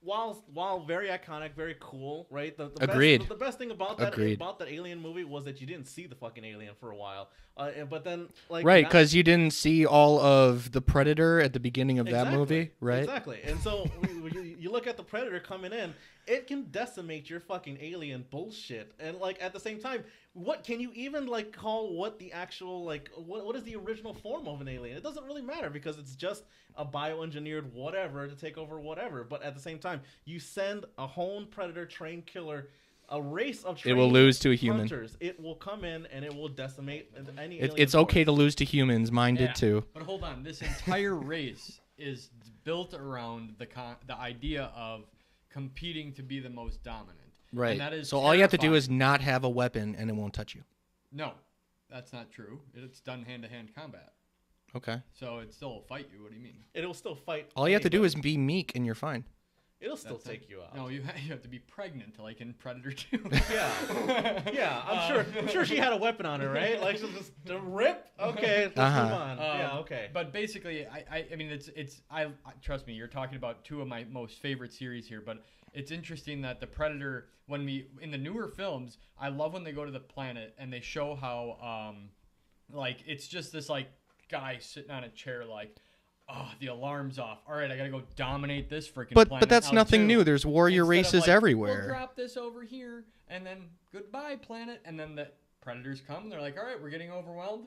while very iconic, very cool, right? The Agreed. the best thing about that Agreed. alien movie was that you didn't see the fucking alien for a while, but then like Right, now- because you didn't see all of the Predator at the beginning of that Exactly, movie, right? Exactly. And so you look at the Predator coming in, it can decimate your fucking alien bullshit. And like at the same time, what can you even like call what the actual like what is the original form of an alien? It doesn't really matter because it's just a bioengineered whatever to take over whatever. But at the same time, you send a honed predator trained killer, a race of trained will lose to a human. hunters. It will come in and it will decimate any alien It's okay to force. lose to humans. Mine Yeah. did too. But hold on, this entire race is built around the idea of competing to be the most dominant. Right. And that is So all you have to do terrifying. is not have a weapon and it won't touch you. No, that's not true. It's done hand-to-hand combat. Okay. So it still will fight you. What do you mean? It will still fight. All you have to do anybody. is be meek and you're fine. It'll still That's take you out. No, you have to be pregnant, like in Predator 2. Yeah, I'm sure she had a weapon on her, right? Like she'll just rip. Okay, let's Uh-huh. move on. Yeah, okay. But basically, I mean, I trust me. You're talking about two of my most favorite series here, but it's interesting that the Predator, in the newer films, I love when they go to the planet and they show how, like it's just this like guy sitting on a chair, like, oh, the alarm's off. All right, I gotta go dominate this freaking planet. But that's out nothing too. new. There's warrior Instead of, races like, everywhere. We'll drop this over here, and then goodbye, planet. And then the predators come. And they're like, all right, we're getting overwhelmed.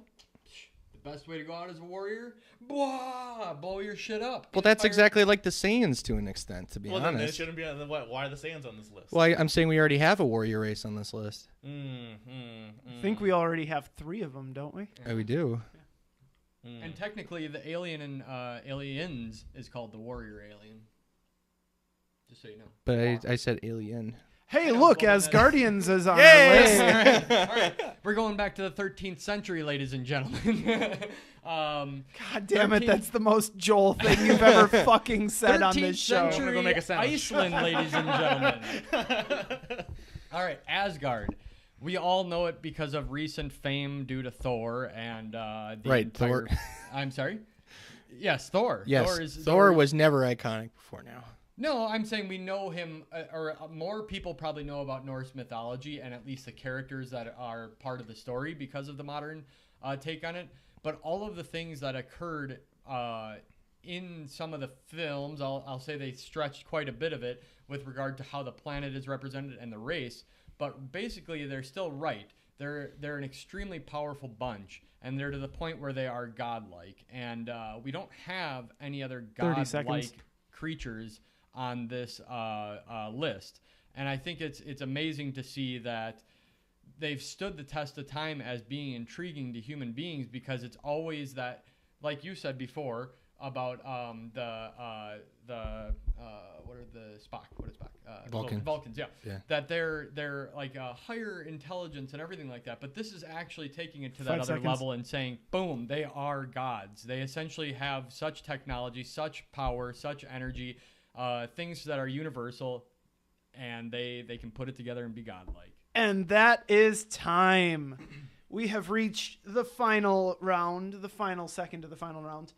The Best way to go out as a warrior? Blah, blow your shit up. Well, that's Inspire- exactly like the Saiyans to an extent, to be Well, then it honest. shouldn't be. Why are the Saiyans on this list? Well, I'm saying we already have a warrior race on this list. I think we already have 3 of them, don't we? Oh, we do. And technically, the alien in Aliens is called the warrior alien. Just so you know. But I said alien. Hey, know, look, well, Asgardians is on Yay! our list. All right. We're going back to the 13th century, ladies and gentlemen. God damn it, 13th that's the most Joel thing you've ever fucking said on 13th this show. century I'm gonna go make a sandwich. Iceland, ladies and gentlemen. All right, Asgard. We all know it because of recent fame due to Thor and the Right, Thor. I'm sorry. Yes, Thor. Yes, Thor was never iconic before now. No, I'm saying we know him, or more people probably know about Norse mythology and at least the characters that are part of the story because of the modern take on it. But all of the things that occurred in some of the films, I'll say they stretched quite a bit of it with regard to how the planet is represented and the race. But basically, they're still right. They're an extremely powerful bunch, and they're to the point where they are godlike. And we don't have any other 30 seconds. godlike creatures on this list. And I think it's amazing to see that they've stood the test of time as being intriguing to human beings, because it's always that, like you said before about what are the Spock? What is Spock? Vulcan. Vulcans, yeah. Yeah. That they're like a higher intelligence and everything like that. But this is actually taking it to that 5 other seconds. level and saying, boom, they are gods. They essentially have such technology, such power, such energy, things that are universal, and they can put it together and be godlike. And that is time. We have reached the final round, the final second of the final round.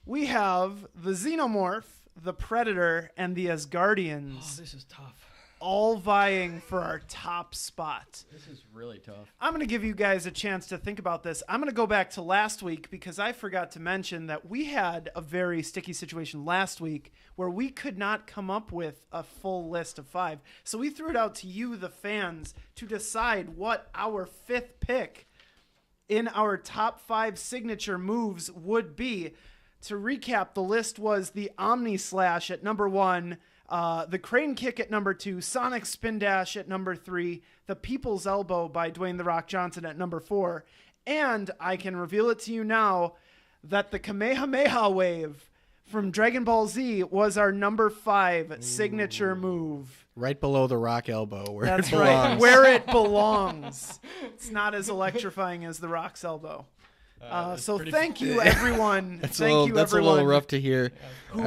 We have the Xenomorph, the Predator, and the Asgardians This is tough. all vying for our top spot. This is really tough. I'm going to give you guys a chance to think about this. I'm going to go back to last week because I forgot to mention that we had a very sticky situation last week where we could not come up with a full list of 5. So we threw it out to you, the fans, to decide what our 5th pick in our top 5 signature moves would be. To recap, the list was the Omni Slash at number 1, the Crane Kick at number 2, Sonic Spin Dash at number 3, the People's Elbow by Dwayne "The Rock" Johnson at number 4, and I can reveal it to you now that the Kamehameha Wave from Dragon Ball Z was our number 5 signature move. Right below the rock elbow, where That's it right, belongs. where it belongs. It's not as electrifying as the Rock's elbow. So thank you, everyone. That's Thank you, that's everyone. a little rough to hear. Who,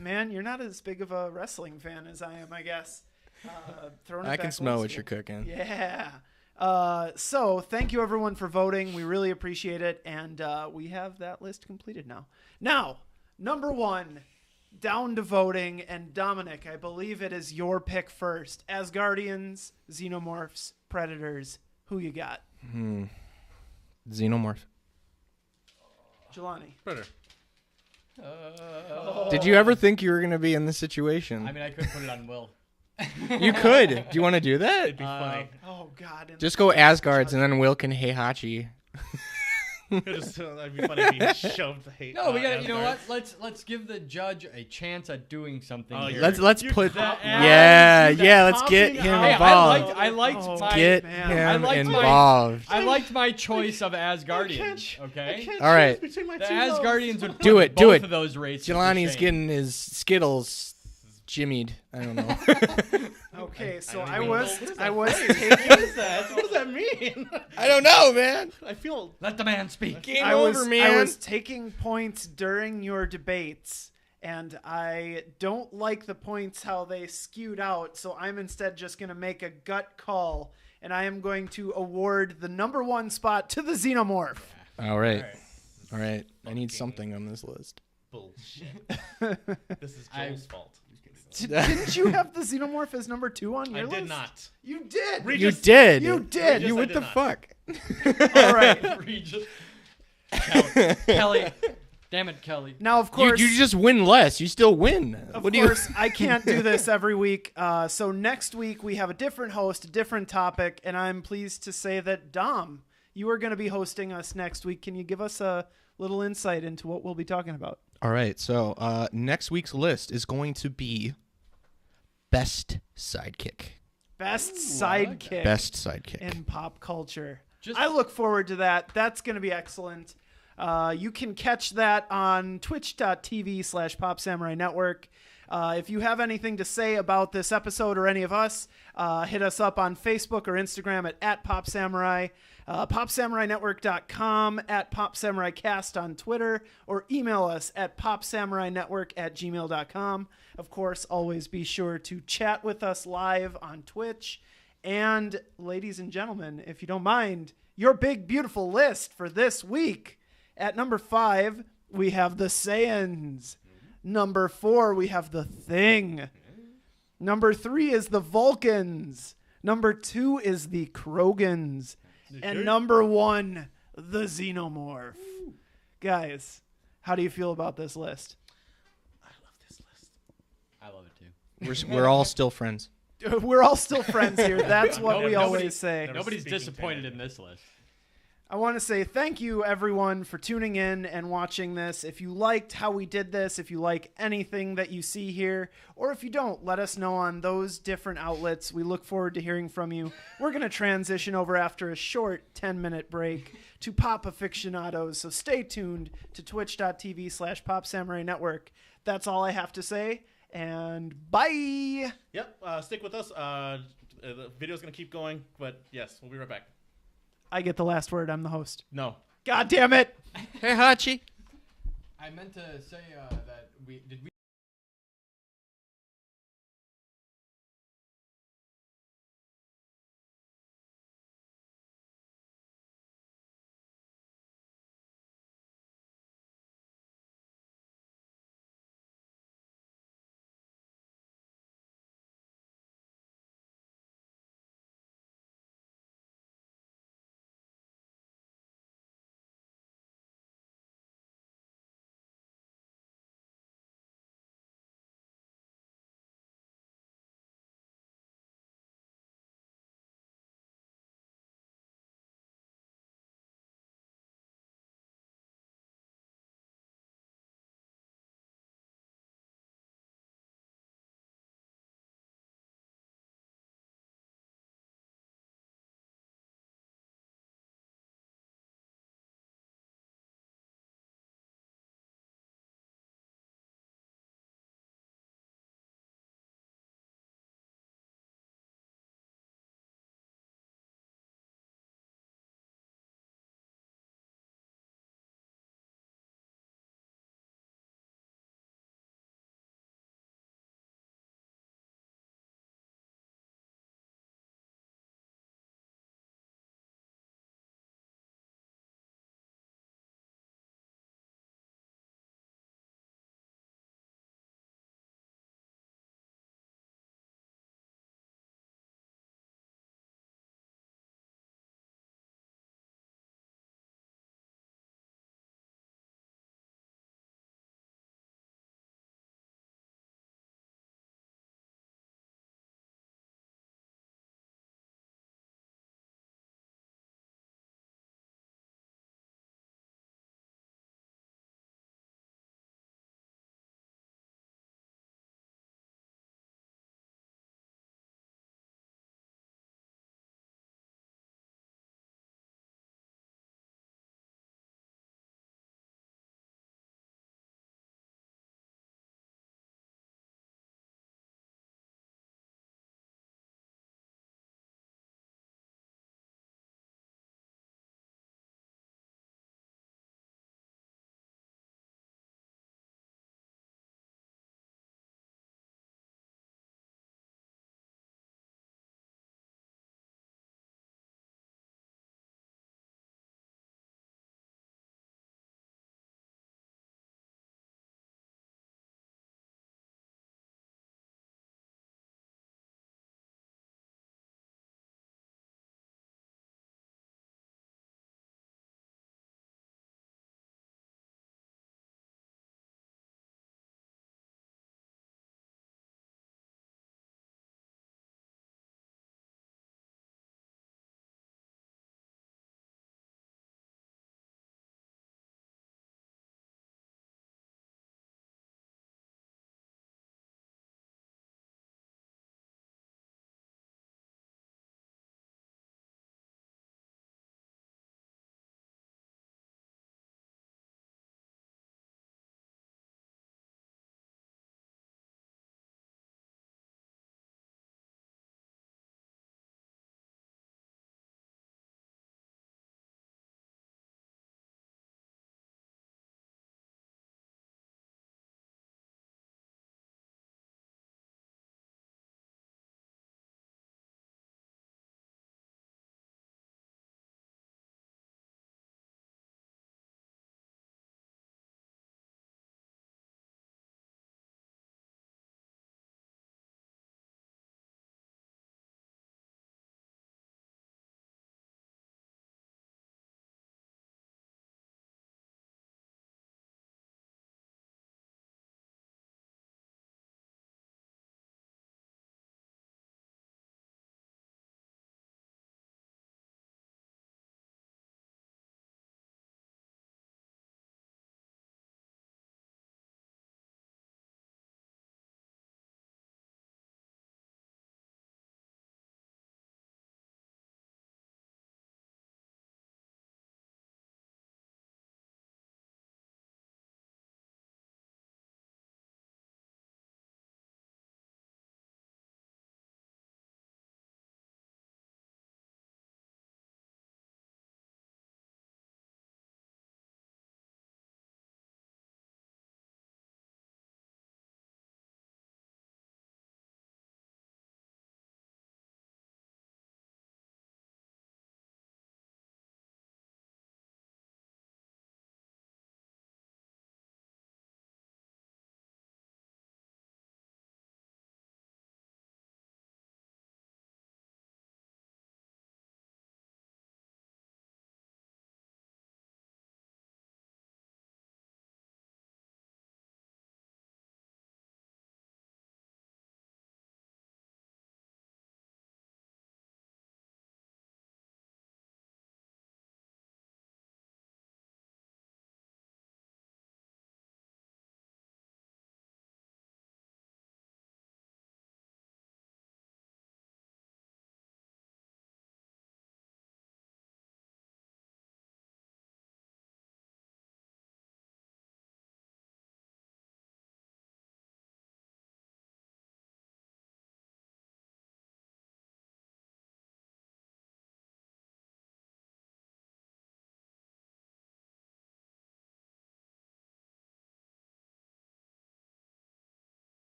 man, you're not as big of a wrestling fan as I am, I guess. Throwing it I can back smell old what school. you're cooking. Yeah. So thank you, everyone, for voting. We really appreciate it, and we have that list completed now. Now, number 1, down to voting, and Dominic, I believe it is your pick first. Asgardians, Xenomorphs, Predators. Who you got? Xenomorph. Jelani. Predator. Did you ever think you were going to be in this situation? I mean, I could put it on Will. You could. Do you want to do that? It'd be funny. Oh, God. and- Just go Asgards, and then Will can Heihachi. That'd be funny if he shoved the hate. No, we got to. You know Asgard. what? Let's give the judge a chance at doing something Oh, here. Let's You're put. that Yeah, ass, yeah. Let's get hopping him out. Hey, involved. I liked Oh, my Get man. I him liked my- involved. I liked my choice of Asgardians. I Okay, can't All right. choose between my the two loves. Asgardians would Do put it, do both it. of those races. to Jelani's shame. getting his Skittles jimmied. I don't know. Okay, so don't I even was know. I was What taking is that? What does that mean? I don't know, man. I feel. Let the man speak. Game I over, was man. I was taking points during your debates, and I don't like the points how they skewed out, so I'm instead just going to make a gut call, and I am going to award the number 1 spot to the Xenomorph. All right. All right. I need something on this list. Bullshit. This is I- Joel's fault. Didn't you have the Xenomorph as number 2 on I your list? did not. You did. Regis- You did. You did. Regis, You I what did the not. fuck? All right. Regis. Kelly. Damn it, Kelly. Now, of You, course, you just win less. You still win. Of What do you? course, I can't do this every week. So next week we have a different host, a different topic, and I'm pleased to say that Dom, you are going to be hosting us next week. Can you give us a little insight into what we'll be talking about? All right. So next week's list is going to be best sidekick. Best Ooh, I like sidekick Best sidekick. in pop culture. Just- I look forward to that. That's going to be excellent. You can catch that on twitch.tv/Pop Network. If you have anything to say about this episode or any of us, hit us up on Facebook or Instagram at @PopSamurai, PopSamuraiNetwork.com, @PopSamuraiCast on Twitter, or email us at PopSamuraiNetwork@gmail.com. Of course, always be sure to chat with us live on Twitch. And ladies and gentlemen, if you don't mind, your big, beautiful list for this week. At number 5, we have the Saiyans. Number 4, we have the Thing. Number 3 is the Vulcans. Number 2 is the Krogans. And number 1, the Xenomorph. Guys, how do you feel about this list? I love this list. I love it too. We're all still friends. We're all still friends here. That's what we Nobody- always say. Never Nobody's speaking disappointed to in this list. I want to say thank you, everyone, for tuning in and watching this. If you liked how we did this, if you like anything that you see here, or if you don't, let us know on those different outlets. We look forward to hearing from you. We're going to transition over after a short 10-minute break to Pop Aficionados, so stay tuned to twitch.tv/Pop Samurai Network. That's all I have to say, and bye! Yep. Stick with us. The video's going to keep going, but yes, we'll be right back. I get the last word. I'm the host. No. God damn it! Hey, Hachi. I meant to say that we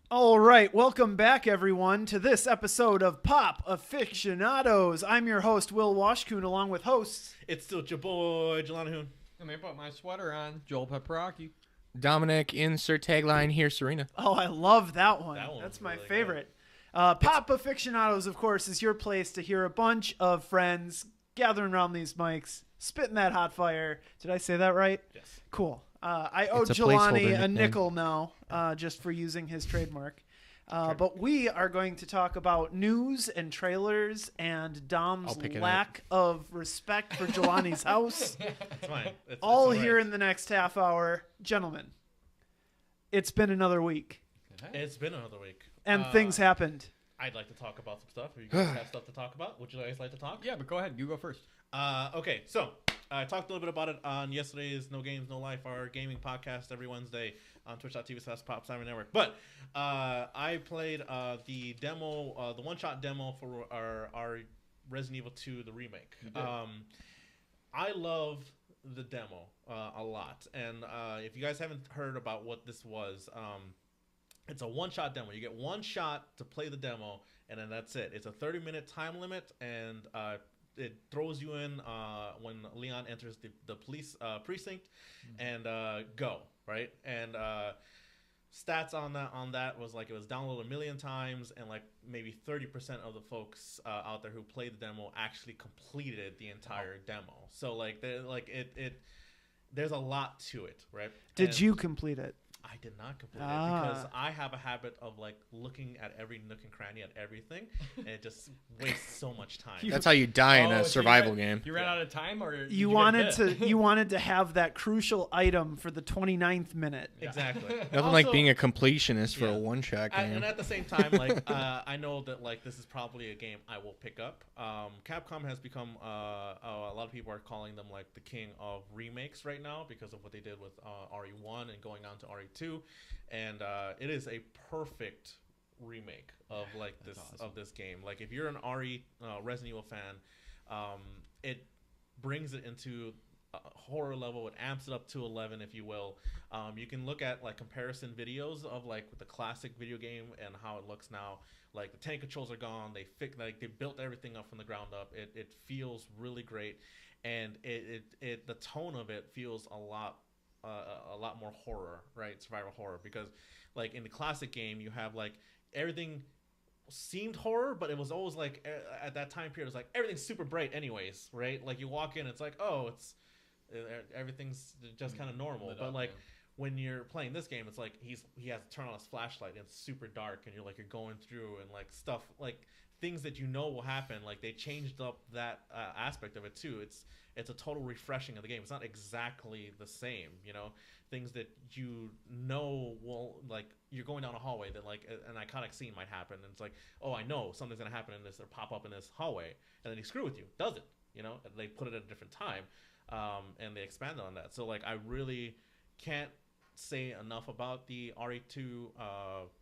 All right, welcome back, everyone, to this episode of Pop Aficionados. I'm your host, Will Washkoon, along with hosts. It's still your boy, Jelani Hoon. Let me put my sweater on. Joel Pepperaki. Dominic, insert tagline here, Serena. Oh, I love that one. That one's That's my really favorite. Pop Aficionados, of course, is your place to hear a bunch of friends gathering around these mics, spitting that hot fire. Did I say that right? Yes. Cool. I owe It's a Jelani placeholder a nickname. nickel now, just for using his trademark. But we are going to talk about news and trailers and Dom's I'll pick it lack of respect for Jelani's house. It's fine. It's All all here right. in the next half hour. Gentlemen, it's been another week, It's been another week. and things happened. I'd like to talk about some stuff. If you guys have stuff to talk about, would you guys like to talk? Yeah, but go ahead. You go first. Okay, so I talked a little bit about it on yesterday's No Games, No Life, our gaming podcast every Wednesday on twitch.tv/Pop Simon Network. But I played the demo, the one-shot demo for our Resident Evil 2, the remake. I love the demo a lot. And if you guys haven't heard about what this was, it's a one-shot demo. You get one shot to play the demo, and then that's it. It's a 30-minute time limit, and it throws you in when Leon enters the police precinct, and go, right? And stats on that was like it was downloaded 1 million times, and like maybe 30% of the folks out there who played the demo actually completed the entire demo. So like there's a lot to it, right? Did you complete it? I did not complete it because I have a habit of like looking at every nook and cranny at everything, and it just wastes so much time. That's how you die in Oh, a so survival game. You ran out of time, or did You get wanted hit? to have that crucial item for the 29th minute. Exactly. Nothing like Also, being a completionist for yeah. a one-shot game. And at the same time, like I know that like this is probably a game I will pick up. Capcom has become a lot of people are calling them like the king of remakes right now because of what they did with RE1 and going on to RE2, and it is a perfect remake of like this awesome. of this game. Like if you're an Resident Evil fan, it brings it into horror level. It amps it up to 11, if you will. You can look at like comparison videos of like the classic video game and how it looks now. Like the tank controls are gone. They built everything up from the ground up. It feels really great, and the tone of it feels a lot more horror, right? Survival horror, because like in the classic game you have like everything seemed horror, but it was always like at that time period it was like everything's super bright anyways, right? Like you walk in, it's like, oh, it's everything's just kind of normal. But like when you're playing this game, it's like he has to turn on his flashlight and it's super dark, and you're going through and like stuff, like things that you know will happen. Like they changed up that aspect of it too. It's a total refreshing of the game. It's not exactly the same, things that will, like you're going down a hallway that like an iconic scene might happen, and it's like, oh, I know something's gonna happen in this or pop up in this hallway, and then he screw with you, does it? And they put it at a different time, and they expanded on that. So like I really can't say enough about the RE2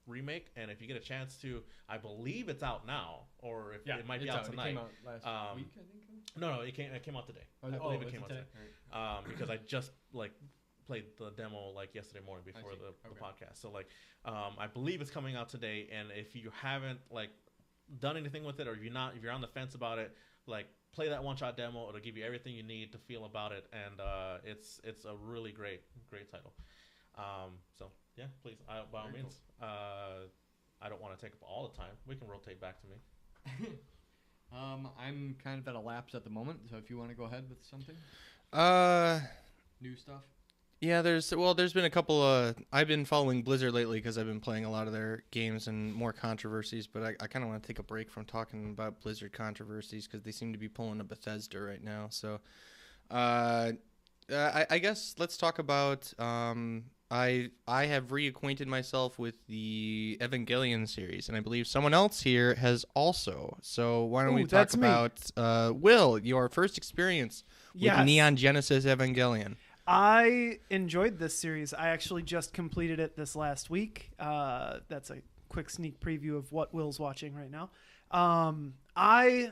remake, and if you get a chance to, I believe it's out now, or if it might be out tonight. It came out last week, I think. No, it came out today. I believe it came out today. Right. Because I just like played the demo like yesterday morning before the podcast. So like I believe it's coming out today, and if you haven't like done anything with it, or if you're on the fence about it, like play that one-shot demo. It'll give you everything you need to feel about it, and it's a really great title. So yeah, please, by all means. I don't want to take up all the time. We can rotate back to me. I'm kind of at a lapse at the moment, so if you want to go ahead with something, new stuff. Yeah, there's been a couple I've been following Blizzard lately because I've been playing a lot of their games and more controversies, but I kind of want to take a break from talking about Blizzard controversies because they seem to be pulling a Bethesda right now. So I guess let's talk about I have reacquainted myself with the Evangelion series, and I believe someone else here has also. So why don't we talk about Will, your first experience with Neon Genesis Evangelion? I enjoyed this series. I actually just completed it this last week. That's a quick sneak preview of what Will's watching right now. I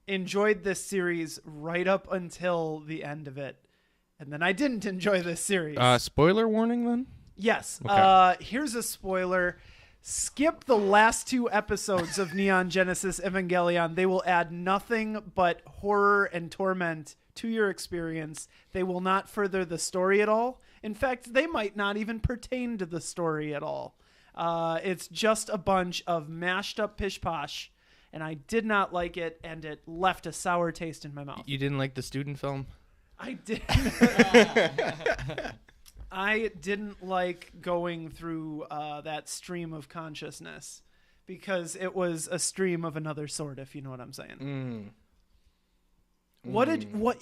enjoyed this series right up until the end of it, and then I didn't enjoy this series. Spoiler warning then? Yes. Okay. Here's a spoiler. skip the last 2 episodes of Neon Genesis Evangelion. They will add nothing but horror and torment to your experience. They will not further the story at all. In fact, they might not even pertain to the story at all. It's just a bunch of mashed up pish-posh, and I did not like it, and it left a sour taste in my mouth. You didn't like the student film? I did. I didn't like going through that stream of consciousness because it was a stream of another sort, if you know what I'm saying.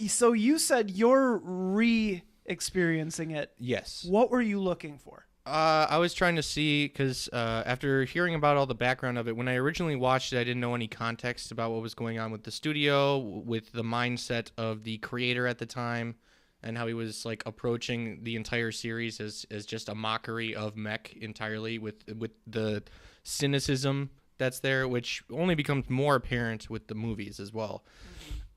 So you said you're re-experiencing it. Yes. What were you looking for? I was trying to see, because after hearing about all the background of it, when I originally watched it, I didn't know any context about what was going on with the studio, with the mindset of the creator at the time, and how he was like approaching the entire series as just a mockery of mech entirely, with the cynicism that's there, which only becomes more apparent with the movies as well.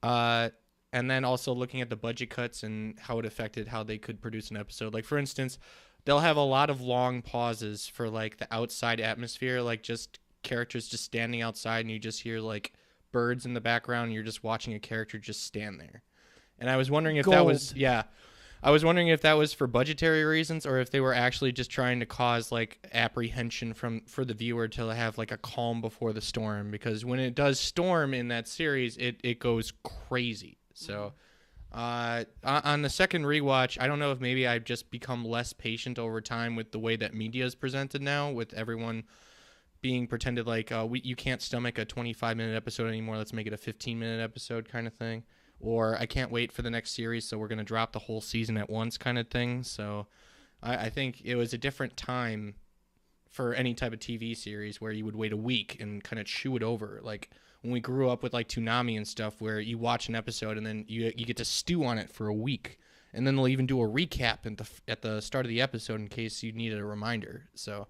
And then also looking at the budget cuts and how it affected how they could produce an episode. Like, for instance, they'll have a lot of long pauses for like the outside atmosphere, like just characters just standing outside and you just hear like birds in the background and you're just watching a character just stand there. And I was wondering if that was, I was wondering if that was for budgetary reasons or if they were actually just trying to cause like apprehension for the viewer to have like a calm before the storm, because when it does storm in that series, it goes crazy. So on the second rewatch, I don't know if maybe I've just become less patient over time with the way that media is presented now, with everyone being pretended like you can't stomach a 25-minute episode anymore, let's make it a 15-minute episode kind of thing. Or I can't wait for the next series, so we're going to drop the whole season at once kind of thing. So I think it was a different time for any type of TV series where you would wait a week and kind of chew it over. Like when we grew up with like Toonami and stuff, where you watch an episode and then you get to stew on it for a week. And then they'll even do a recap at the start of the episode in case you needed a reminder. So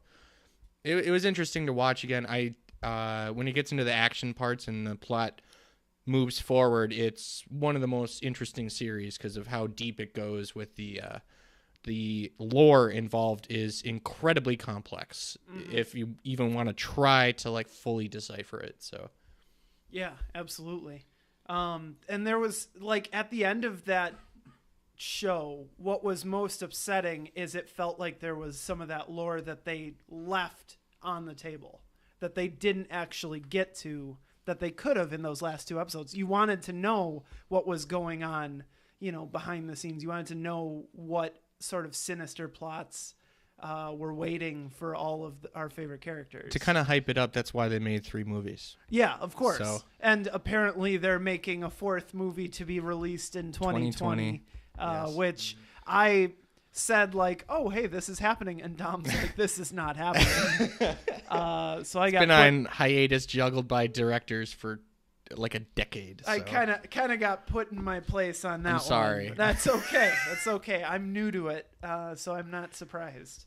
it was interesting to watch again. When it gets into the action parts and the plot moves forward, it's one of the most interesting series because of how deep it goes with the lore involved is incredibly complex. If you even want to try to like fully decipher it. So yeah, absolutely. And there was like at the end of that show, what was most upsetting is it felt like there was some of that lore that they left on the table that they didn't actually get to, that they could have in those last 2 episodes. You wanted to know what was going on, behind the scenes. You wanted to know what sort of sinister plots were waiting for all of our favorite characters. To kind of hype it up, that's why they made 3 movies. Yeah, of course. So. And apparently they're making a 4th movie to be released in 2020, yes. Which I said like, oh, hey, this is happening. And Dom's like, this is not happening. So I got been on hiatus, juggled by directors for like a decade. So. I kind of got put in my place on that. I'm sorry. One. That's okay. That's okay. I'm new to it, so I'm not surprised.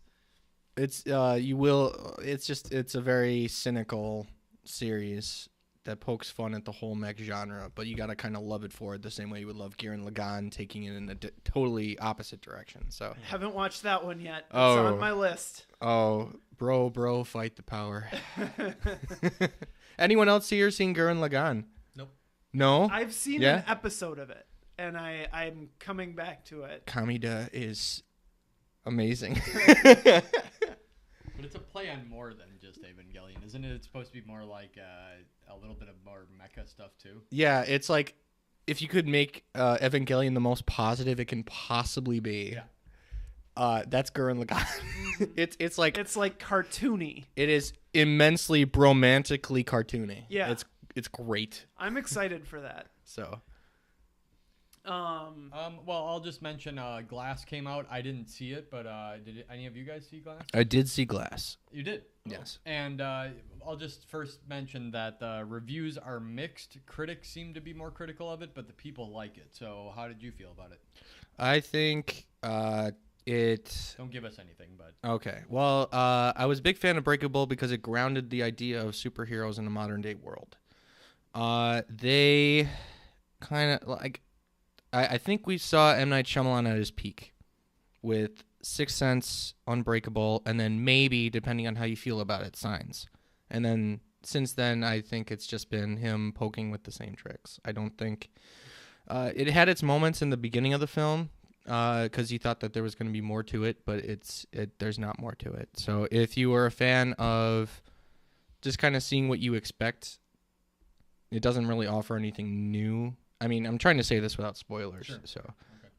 It's it's a very cynical series that pokes fun at the whole mech genre, but you gotta kind of love it for it the same way you would love Gurren Lagann, taking it in a totally opposite direction. So haven't watched that one yet. It's Oh. on my list. Oh, bro, fight the power. Anyone else here seen Gurren Lagann? Nope. No? I've seen Yeah? an episode of it, and I'm coming back to it. Kamida is amazing. But it's a play on more than just Evangelion, isn't it? It's supposed to be more like a little bit of more mecha stuff too. Yeah, it's like if you could make Evangelion the most positive it can possibly be. Yeah. That's Gurren Lagann. it's like cartoony. it is immensely bromantically cartoony. Yeah. It's great. I'm excited for that. So Well, I'll just mention Glass came out. I didn't see it, but did any of you guys see Glass? I did see Glass. You did? Yes. And I'll just first mention that the reviews are mixed. Critics seem to be more critical of it, but the people like it. So how did you feel about it? I think it... Don't give us anything, but... Okay. Well, I was a big fan of Breakable because it grounded the idea of superheroes in a modern-day world. They kind of, like... I think we saw M. Night Shyamalan at his peak with Sixth Sense, Unbreakable, and then maybe, depending on how you feel about it, Signs. And then since then, I think it's just been him poking with the same tricks. I don't think it had its moments in the beginning of the film because you thought that there was going to be more to it, but there's not more to it. So if you were a fan of just kind of seeing what you expect, it doesn't really offer anything new. I mean, I'm trying to say this without spoilers. Sure. So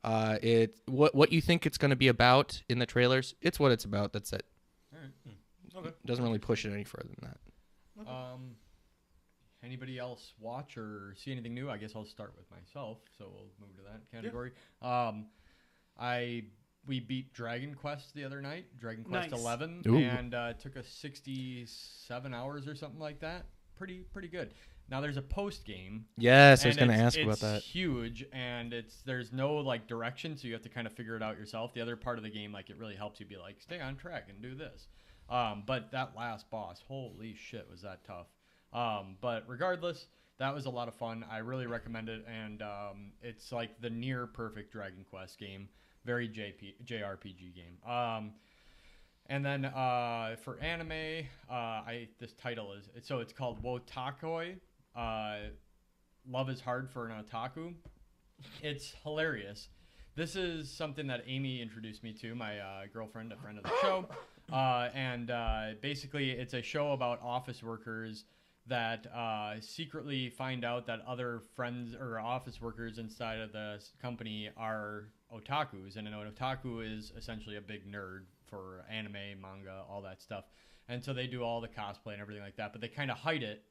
Okay. what you think it's going to be about in the trailers, it's what it's about. That's it. All right. Okay. It doesn't really push it any further than that. Anybody else watch or see anything new? I guess I'll start with myself, so we'll move to that category. We beat Dragon Quest the other night, Dragon Quest Nice. 11, Ooh. and it took us 67 hours or something like that. Pretty good. Now there's a post game. Yes, I was and going to ask it's about that. huge, and there's no like direction, so you have to kind of figure it out yourself. The other part of the game, like it really helps you be like, stay on track and do this. But that last boss, holy shit, was that tough. But regardless, that was a lot of fun. I really recommend it, and it's like the near perfect Dragon Quest game, very JRPG game. And then for anime, this title it's called Wotakoi. Love is Hard for an Otaku. It's hilarious. This is something that Amy introduced me to, my girlfriend, a friend of the show. And basically, it's a show about office workers that secretly find out that other friends or office workers inside of the company are otakus. And an otaku is essentially a big nerd for anime, manga, all that stuff. And so they do all the cosplay and everything like that, but they kind of hide it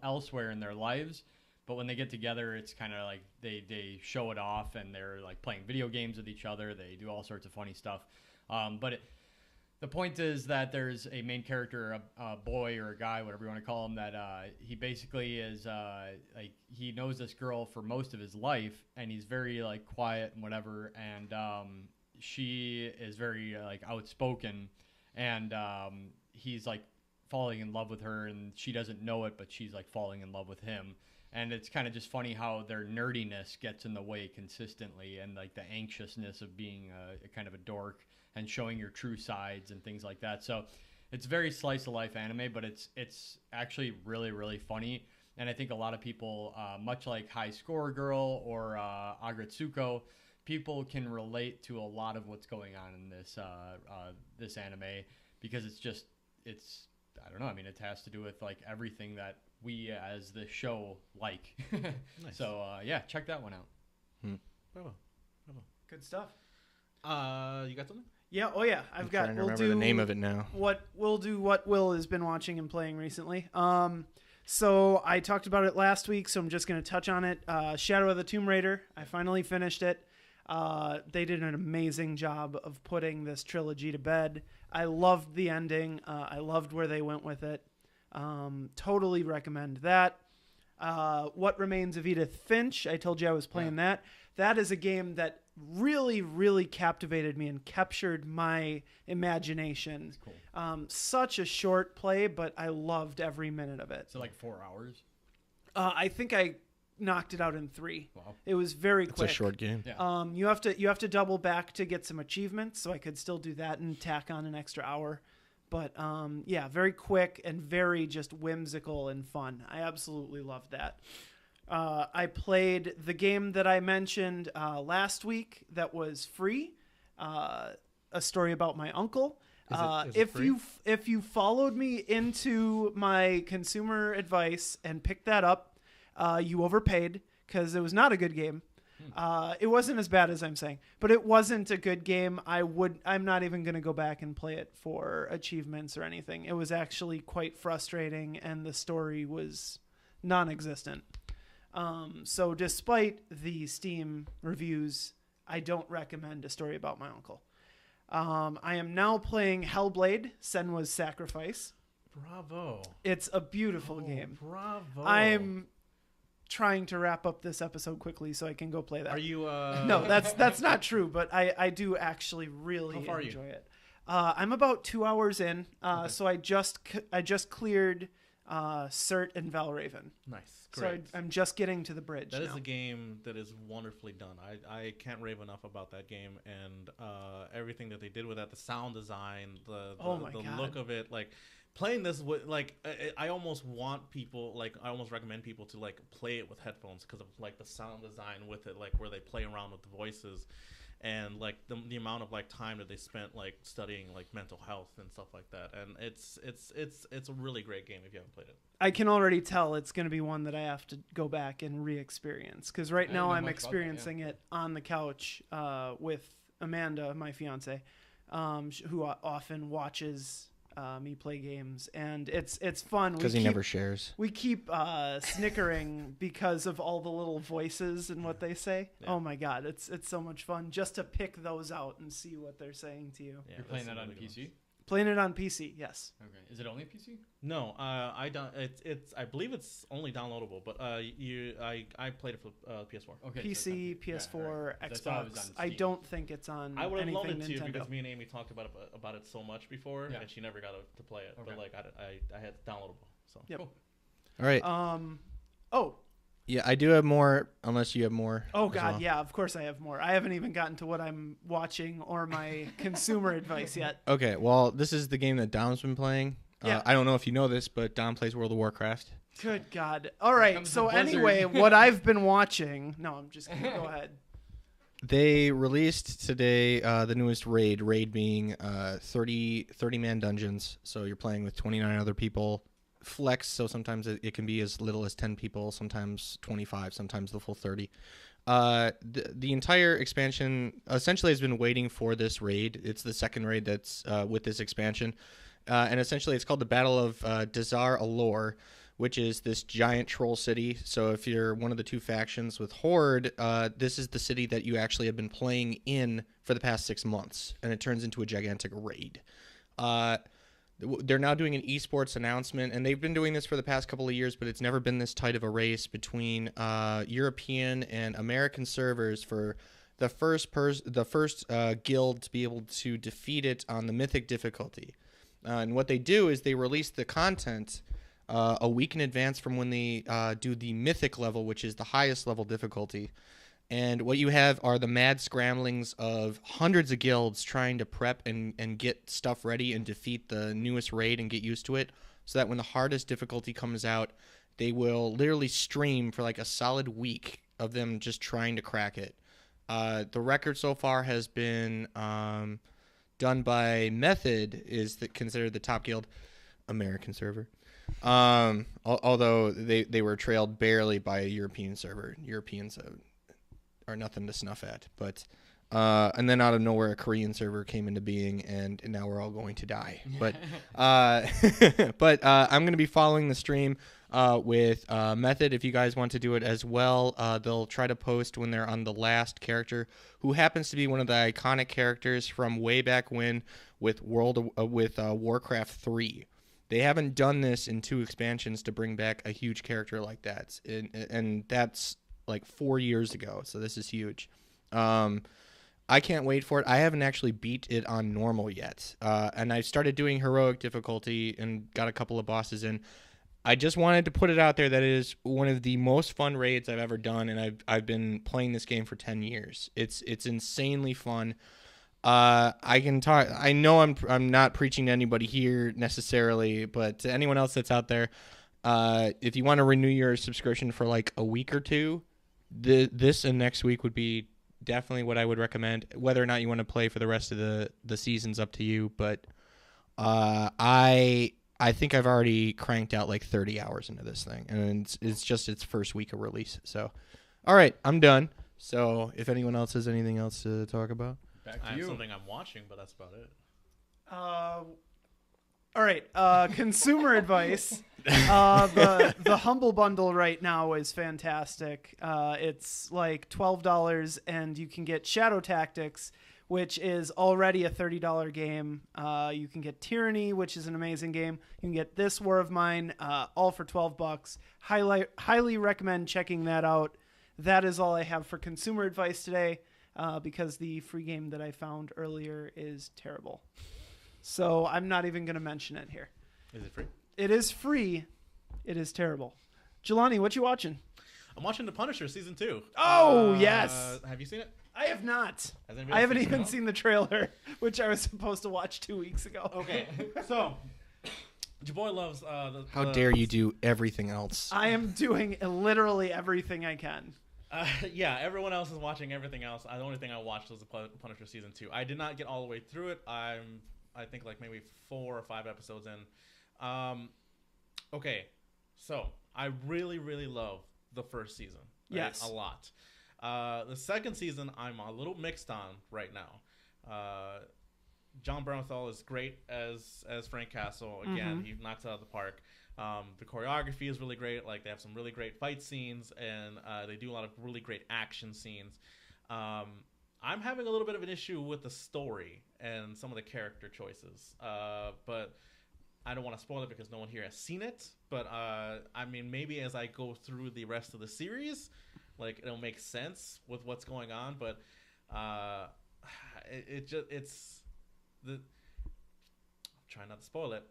elsewhere in their lives. But when they get together, it's kind of like they show it off, and they're like playing video games with each other. They do all sorts of funny stuff. The point is that there's a main character, a boy or a guy, whatever you want to call him, that he basically is like he knows this girl for most of his life, and he's very like quiet and whatever, and she is very like outspoken, and he's like falling in love with her, and she doesn't know it, but she's like falling in love with him. And it's kind of just funny how their nerdiness gets in the way consistently, and like the anxiousness of being a kind of a dork and showing your true sides and things like that. So it's very slice of life anime, but it's actually really, really funny. And I think a lot of people, much like High Score Girl or Agretsuko, people can relate to a lot of what's going on in this anime, because it's I don't know. I mean, it has to do with like everything that we as the show like. Nice. So yeah, check that one out. Bravo. Good stuff. You got something? Yeah. Oh yeah. I'm trying to remember the name of it now. What Will has been watching and playing recently. So I talked about it last week, so I'm just going to touch on it. Shadow of the Tomb Raider. I finally finished it. They did an amazing job of putting this trilogy to bed. I loved the ending. I loved where they went with it. Totally recommend that. What Remains of Edith Finch. I told you I was playing that. That is a game that really, really captivated me and captured my imagination. That's cool. Such a short play, but I loved every minute of it. So like 4 hours. I think I knocked it out in 3. Wow. It was very quick. It's a short game. Yeah. You have to double back to get some achievements, so I could still do that and tack on an extra hour. But yeah, very quick and very just whimsical and fun. I absolutely loved that. I played the game that I mentioned last week that was free, A Story About My Uncle. Is it free? If you followed me into my consumer advice and picked that up, you overpaid, because it was not a good game. It wasn't as bad as I'm saying, but it wasn't a good game. I'm not even going to go back and play it for achievements or anything. It was actually quite frustrating, and the story was non-existent. So despite the Steam reviews, I don't recommend A Story About My Uncle. I am now playing Hellblade: Senwa's Sacrifice. Bravo. It's a beautiful game. Bravo. I'm trying to wrap up this episode quickly so I can go play that. Are you No, that's not true, but I do actually really How far are you? enjoy it. I'm about 2 hours in, Okay. so I just cleared Cert, and Valraven. Nice. So Great. I'm just getting to the bridge That now. is a game that is wonderfully done. I can't rave enough about that game, and everything that they did with that, the sound design, the God. look of it, like playing this with like I almost want people, like I almost recommend people to like play it with headphones because of like the sound design with it, like where they play around with the voices. And like the amount of like time that they spent like studying like mental health and stuff like that, and it's a really great game if you haven't played it. I can already tell it's going to be one that I have to go back and re-experience because right I now didn't know I'm much about that, experiencing it on the couch with Amanda, my fiance, who often watches me play games, and it's fun Because he never shares. We keep snickering because of all the little voices and what they say. Yeah. Oh my god, it's so much fun just to pick those out and see what they're saying to you. Yeah, You're playing that's that on really good. PC? Playing it on PC, yes. Okay. Is it only PC? No, I don't. It's I believe it's only downloadable, but I played it for PS4. Okay. PC, so PS4, alright. I thought it was Xbox. on I Steam. don't think it's on I would have anything loved it too Nintendo. because me and Amy talked about it so much before, Yeah. and she never got to play it. But Okay. like I had downloadable. So Yep. Cool. All right. Oh, Yeah, I do have more, unless you have more. oh as god, well. yeah, of course I have more. I haven't even gotten to what I'm watching or my consumer advice yet. Okay, well, this is the game that Dom's been playing. Yeah. I don't know if you know this, but Dom plays World of Warcraft. Good god. All right, comes so the blizzard. anyway, what I've been watching. No, I'm just kidding. Go ahead. They released today the newest raid being 30-man dungeons. So you're playing with 29 other people. Flex, so sometimes it can be as little as 10 people, sometimes 25, sometimes the full 30. The entire expansion essentially has been waiting for this raid. It's the second raid that's with this expansion. And essentially it's called the Battle of Dazar Alor, which is this giant troll city. So if you're one of the two factions with Horde, this is the city that you actually have been playing in for the past 6 months, and it turns into a gigantic raid. They're now doing an esports announcement, and they've been doing this for the past couple of years, but it's never been this tight of a race between European and American servers for the first guild to be able to defeat it on the mythic difficulty. And what they do is they release the content a week in advance from when they do the mythic level, which is the highest level difficulty. And what you have are the mad scramblings of hundreds of guilds trying to prep and get stuff ready and defeat the newest raid and get used to it, so that when the hardest difficulty comes out, they will literally stream for like a solid week of them just trying to crack it. The record so far has been done by Method, is considered the top guild, American server. Although they were trailed barely by a European server. Europeans are nothing to snuff at. But and then out of nowhere, a Korean server came into being, and now we're all going to die. But but I'm going to be following the stream with Method. If you guys want to do it as well, they'll try to post when they're on the last character, who happens to be one of the iconic characters from way back when with Warcraft 3. They haven't done this in 2 expansions to bring back a huge character like that, and that's like 4 years ago. So this is huge. I can't wait for it. I haven't actually beat it on normal yet, and I started doing heroic difficulty and got a couple of bosses in. I just wanted to put it out there that it is one of the most fun raids I've ever done, and I've been playing this game for 10 years. It's insanely fun. I can talk. I know I'm not preaching to anybody here necessarily, but to anyone else that's out there, if you want to renew your subscription for like a week or two, this and next week would be definitely what I would recommend. Whether or not you want to play for the rest of the season's up to you, but I think I've already cranked out like 30 hours into this thing, and it's just its first week of release. So, all right, I'm done. So, if anyone else has anything else to talk about. Back I to have you. something I'm watching, but that's about it. All right, consumer advice. The Humble Bundle right now is fantastic. It's like $12, and you can get Shadow Tactics, which is already a $30 game. You can get Tyranny, which is an amazing game. You can get This War of Mine, all for $12. Highly recommend checking that out. That is all I have for consumer advice today, because the free game that I found earlier is terrible. So I'm not even going to mention it here. Is it free? It is free, It is terrible. Jelani, what you watching? I'm watching The Punisher season 2. Oh, yes. Have you seen it? I have not. Has anybody I haven't else even it? seen the trailer, which I was supposed to watch 2 weeks ago. Okay, so your boy loves How dare you do everything else? I am doing literally everything I can. Yeah, everyone else is watching everything else. The only thing I watched was the Punisher season 2. I did not get all the way through it. I think like maybe 4 or 5 episodes in. Okay, so I really, really love the first season. Right? Yes. A lot. The second season, I'm a little mixed on right now. John Bernthal is great as Frank Castle. Again, he knocks it out of the park. The choreography is really great. Like, they have some really great fight scenes, and they do a lot of really great action scenes. I'm having a little bit of an issue with the story and some of the character choices. But I don't want to spoil it because no one here has seen it. But I mean, maybe as I go through the rest of the series, like, it'll make sense with what's going on. But I'm trying not to spoil it.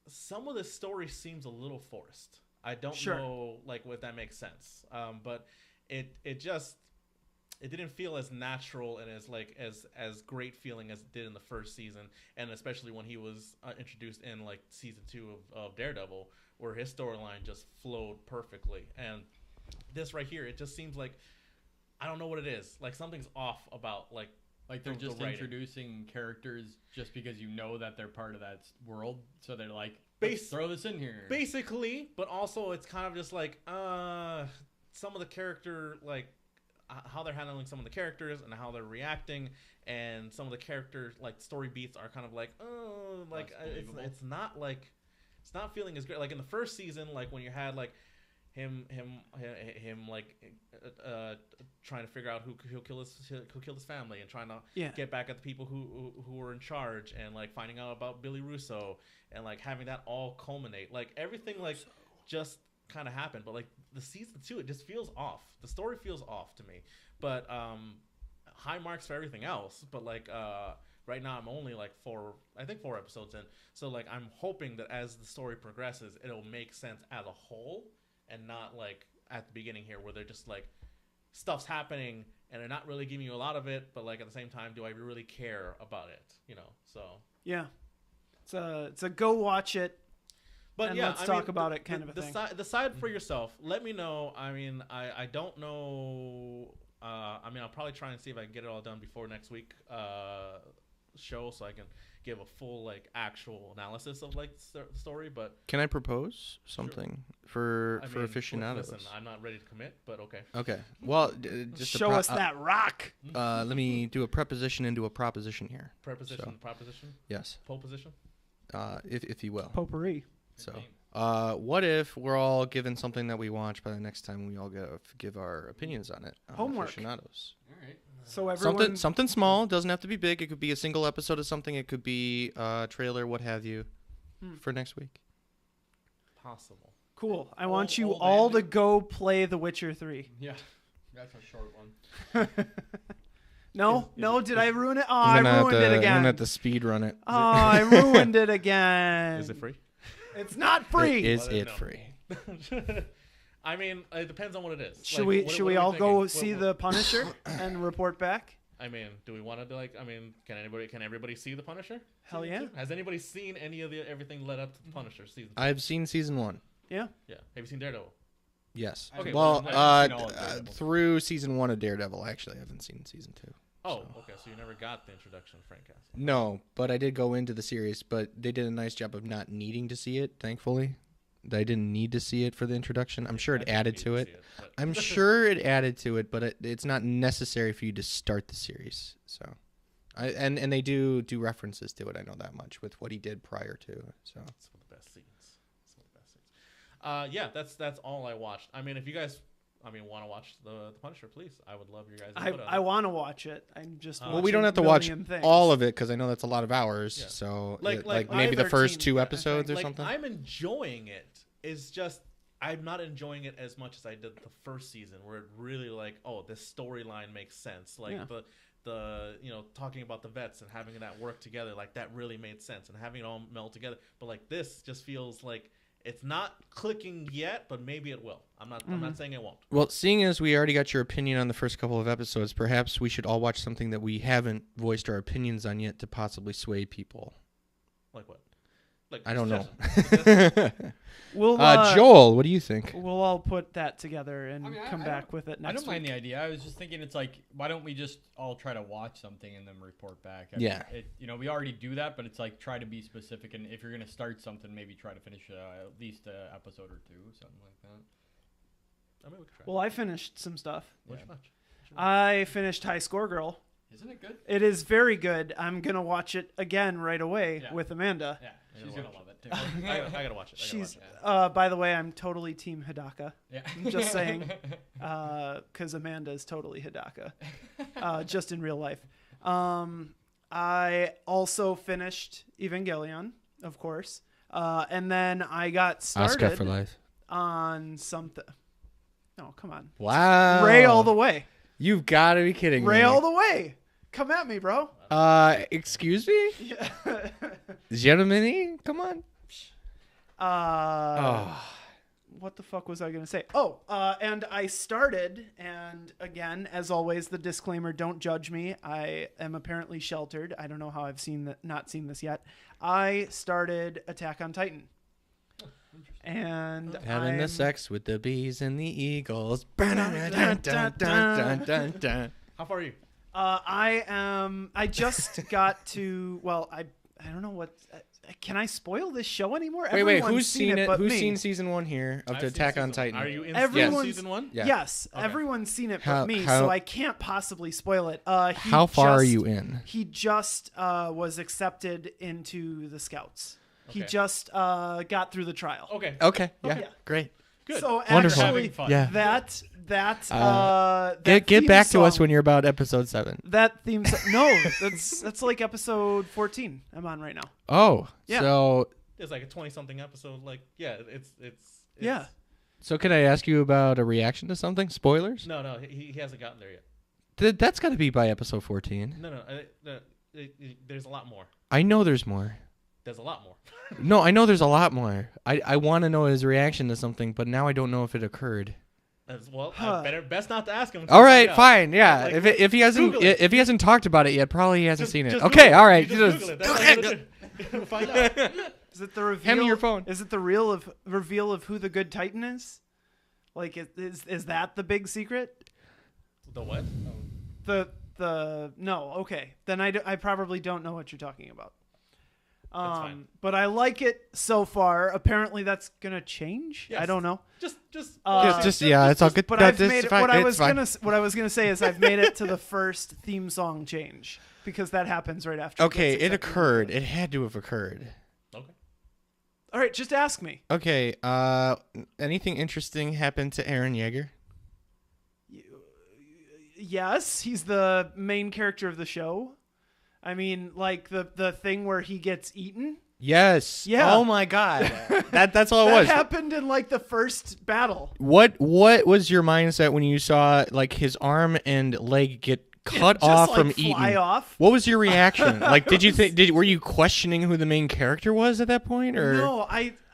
Some of the story seems a little forced. I don't know, like, if that makes sense. But it didn't feel as natural and as great feeling as it did in the first season, and especially when he was introduced in like season 2 of Daredevil, where his storyline just flowed perfectly. And this right here, it just seems like, I don't know what it is. Like, something's off about like they're the just writing. introducing characters just because you know that they're part of that world, so they're like, let's throw this in here. Basically, but also it's kind of just like some of the character, like, how they're handling some of the characters and how they're reacting, and some of the character like story beats are kind of like, oh, like it's not feeling as great. Like in the first season, like when you had like him like trying to figure out who'll kill his family, and trying to get back at the people who were in charge, and like finding out about Billy Russo, and like having that all culminate, like everything like just kind of happened. But like the season 2, it just feels off. The story feels off to me. But high marks for everything else. But like right now I'm only like 4 episodes in. So like I'm hoping that as the story progresses, it'll make sense as a whole, and not like at the beginning here where they're just like stuff's happening and they're not really giving you a lot of it, but like at the same time, do I really care about it? You know, so yeah, it's a go watch it. But and yeah, let's talk about it kind of a thing. Decide for yourself. Let me know. I mean, I don't know. I mean, I'll probably try and see if I can get it all done before next week show, so I can give a full like actual analysis of like the story. But can I propose something for aficionados? Listen, I'm not ready to commit, but okay. Okay. Well, just show us that rock. Let me do a preposition into a proposition here. Preposition, proposition. Yes. Pole position. If you will. Potpourri. So, what if we're all given something that we watch by the next time we all give our opinions on it? Homework. Aficionados. All right. So everyone, something small, doesn't have to be big. It could be a single episode of something. It could be a trailer, what have you, for next week. Possible. Cool. I want you all to go play The Witcher 3. Yeah, that's a short one. Did I ruin it? Oh, I ruined it again. I'm gonna have to speed run it. Oh, I ruined it again. Is it free? It's not free. Is it free? I mean, it depends on what it is. Should like, we all go see The Punisher and report back? I mean, do we want to like? I mean, can everybody see The Punisher? Hell yeah! Has anybody seen any of everything led up to The Punisher season 2? I've seen season 1. Yeah. Yeah. Have you seen Daredevil? Yes. Okay. Well, Daredevil. through season 1 of Daredevil, actually, I haven't seen season 2. Oh, okay. So you never got the introduction of Frank Castle. No, but I did go into the series, but they did a nice job of not needing to see it, thankfully. I didn't need to see it for the introduction. I'm sure it added to it. I'm sure it added to it, but it's not necessary for you to start the series. So, and they do references to it. I know that much with what he did prior to. So it's one of the best scenes. Yeah, that's all I watched. I mean, if you guys want to watch the Punisher, please. I would love your guys' input on it. I want to watch it. I'm just well, we don't have to watch all of it because I know that's a lot of hours. Yeah. So like maybe the first 2 episodes or something. I'm enjoying it. It's just I'm not enjoying it as much as I did the first season, where it really like, oh, this storyline makes sense. Like the talking about the vets and having that work together, like that really made sense, and having it all meld together. But like this just feels like It's not clicking yet, but maybe it will. I'm not saying it won't. Well, seeing as we already got your opinion on the first couple of episodes, perhaps we should all watch something that we haven't voiced our opinions on yet to possibly sway people. Like what? Like I don't know. We'll Joel, what do you think? We'll all put that together and come I back with it next I don't mind week. the idea. I was just thinking, it's like, why don't we just all try to watch something and then report back? Yeah. We already do that, but it's like, try to be specific, and if you're gonna start something, maybe try to finish at least an episode or two, something like that. I mean, we could try. Well, I finished some stuff. What'd you watch? I finished High Score Girl. Isn't it good? It is very good. I'm gonna watch it again right away with Amanda. Yeah, I she's gotta gonna watch love it too. I gotta watch it. She's. it. By the way, I'm totally Team Hidaka. Yeah. I'm just saying, because Amanda is totally Hidaka, just in real life. I also finished Evangelion, of course, and then I got started Oscar for life. on something. No, come on, Wow. Ray all the way. You've got to be kidding Ray me. all the way. Come at me, bro. Excuse me? Yeah. Gentlemen, come on. What the fuck was I going to say? Oh, and I started, and again, as always, the disclaimer, don't judge me. I am apparently sheltered. I don't know how I've not seen this yet. I started Attack on Titan. And Having the I'm- sex with the bees and the eagles. How far are you? I just got to, well, I don't know what, can I spoil this show anymore? Wait, Everyone's who's seen it? but Who's me. seen season 1 here of I've the seen Attack on season Titan? one. Are you in Everyone's- season 1? Yeah. Yes, Okay. everyone's seen it but How- me, how- so I can't possibly spoil it. How far are you in? He just was accepted into the Scouts. He Okay. just got through the trial. Okay. Okay, yeah, yeah. great. Good. So Wonderful. actually, Having fun. Yeah. that Get theme back to us song- when you're about episode 7. that theme. No, that's like episode 14. I'm on right now. Oh, Yeah. It's like a 20-something episode. Like, yeah, it's Yeah. So can I ask you about a reaction to something? Spoilers? No, he hasn't gotten there yet. That's got to be by episode 14. No. There's a lot more. I know there's more. There's a lot more. No, I know there's a lot more. I want to know his reaction to something, but now I don't know if it occurred. As well, Huh. best not to ask him. All right, fine. Yeah, Like, if he hasn't Google it. if he hasn't talked about it yet, probably he hasn't seen it. Just Okay, Google all it. right. You just Google it. That's all you gotta do. Find out. Is it the reveal? Hand me your phone. Is it the reveal of who the good Titan is? Like, is that the big secret? The what? The no. Okay, then I probably don't know what you're talking about. That's fine. But I like it so far. Apparently, that's gonna change. Yes. I don't know. Just It's all good. But That- I've this made is it. fine. What I It's was fine. gonna say is I've made it to the first theme song change because that happens right after. Okay, gets it accepted. occurred. It had to have occurred. Okay. All right, just ask me. Okay. Anything interesting happened to Aaron Yeager? Yes, he's the main character of the show. I mean, like the thing where he gets eaten. Yes. Yeah. Oh my God. That's all it That was. happened in like the first battle. What was your mindset when you saw like his arm and leg get cut Just, off like, from fly eating? off. What was your reaction? Like, did you think? Were you questioning who the main character was at that point, or No,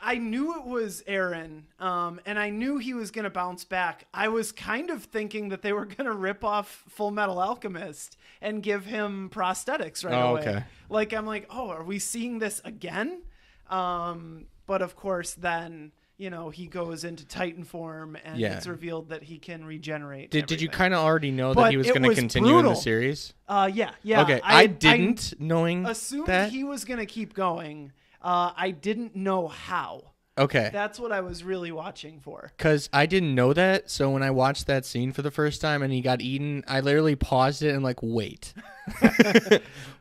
I knew it was Aaron, and I knew he was gonna bounce back. I was kind of thinking that they were gonna rip off Full Metal Alchemist and give him prosthetics right Oh, away. okay. Like I'm like, oh, are we seeing this again? But of course, then he goes into Titan form, and Yeah. it's revealed that he can regenerate. did you everything. kind of already know that But he was it going to was continue in the brutal. series? Yeah. Okay, I didn't knowing assumed that. he was gonna keep going. I didn't know how. Okay. That's what I was really watching for. Because I didn't know that, so when I watched that scene for the first time and he got eaten, I literally paused it and like, wait,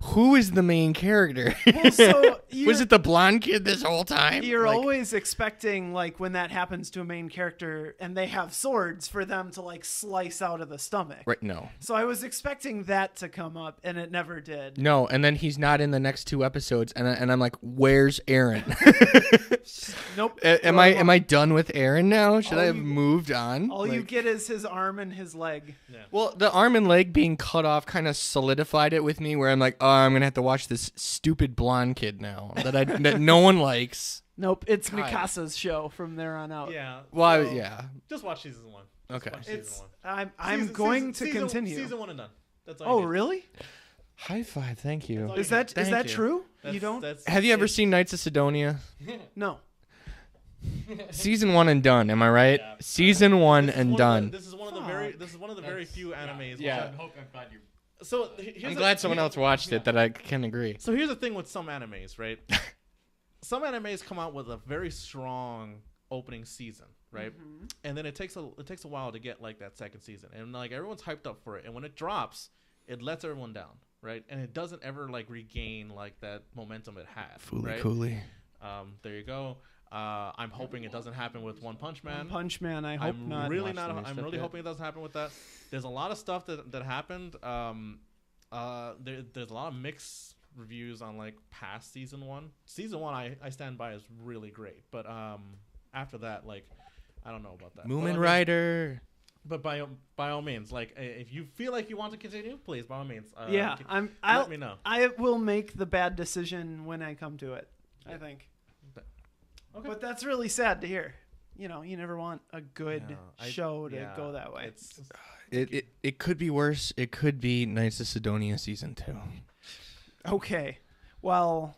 who is the main character? Well, so Was it the blonde kid this whole time? You're Like, always expecting, like, when that happens to a main character and they have swords, for them to like slice out of the stomach. right? No, So I was expecting that to come up, and it never did. no, and then he's not in the next 2 episodes, and I'm like, where's Aaron? Nope. am I done with Aaron now? Should All I have you- moved on? All you Like- get is his arm and his leg. Well, the arm and leg being cut off kind of solidified it with me, where I'm like, oh, I'm gonna have to watch this stupid blonde kid now that no one likes. Nope, it's God. Mikasa's show from there on out. Yeah. Well, so yeah. Just watch season 1. Just Okay. watch season It's 1. I'm going to continue. Season 1 and done. That's all. Oh, you need. really? High five. Thank you. That's all Is you that need. is Thank that you. true? That's- You don't? that's- Have you ever it's- seen Knights of Sidonia? No. Season 1 and done. Am I right? Yeah. Season 1 This is and one of done. the- This is one of the very That's- few animes. Yeah. I'm glad you. So here's I'm the- glad someone else watched it that I can agree. So here's the thing with some animes, right? Some animes come out with a very strong opening season, right? And then it takes a while to get like that second season, and like everyone's hyped up for it, and when it drops, it lets everyone down, right? And it doesn't ever like regain like that momentum it had. Fooly right? cooly. There you go. I'm hoping it doesn't happen with One Punch Man. Punch Man, I hope I'm not. really Watched not. the new I'm stuff really yet. hoping it doesn't happen with that. There's a lot of stuff that happened. There's a lot of mixed reviews on like past season 1. Season 1, I stand by is really great, but after that, like I don't know about that. But, I Moomin mean, Rider. But by all means, like if you feel like you want to continue, please by all means. Yeah, let I'll me know. I will make the bad decision when I come to it. I think. Okay. But that's really sad to hear. You know, you never want a good show to go that way. It could be worse. It could be Knights of Sidonia season 2. Okay. Well,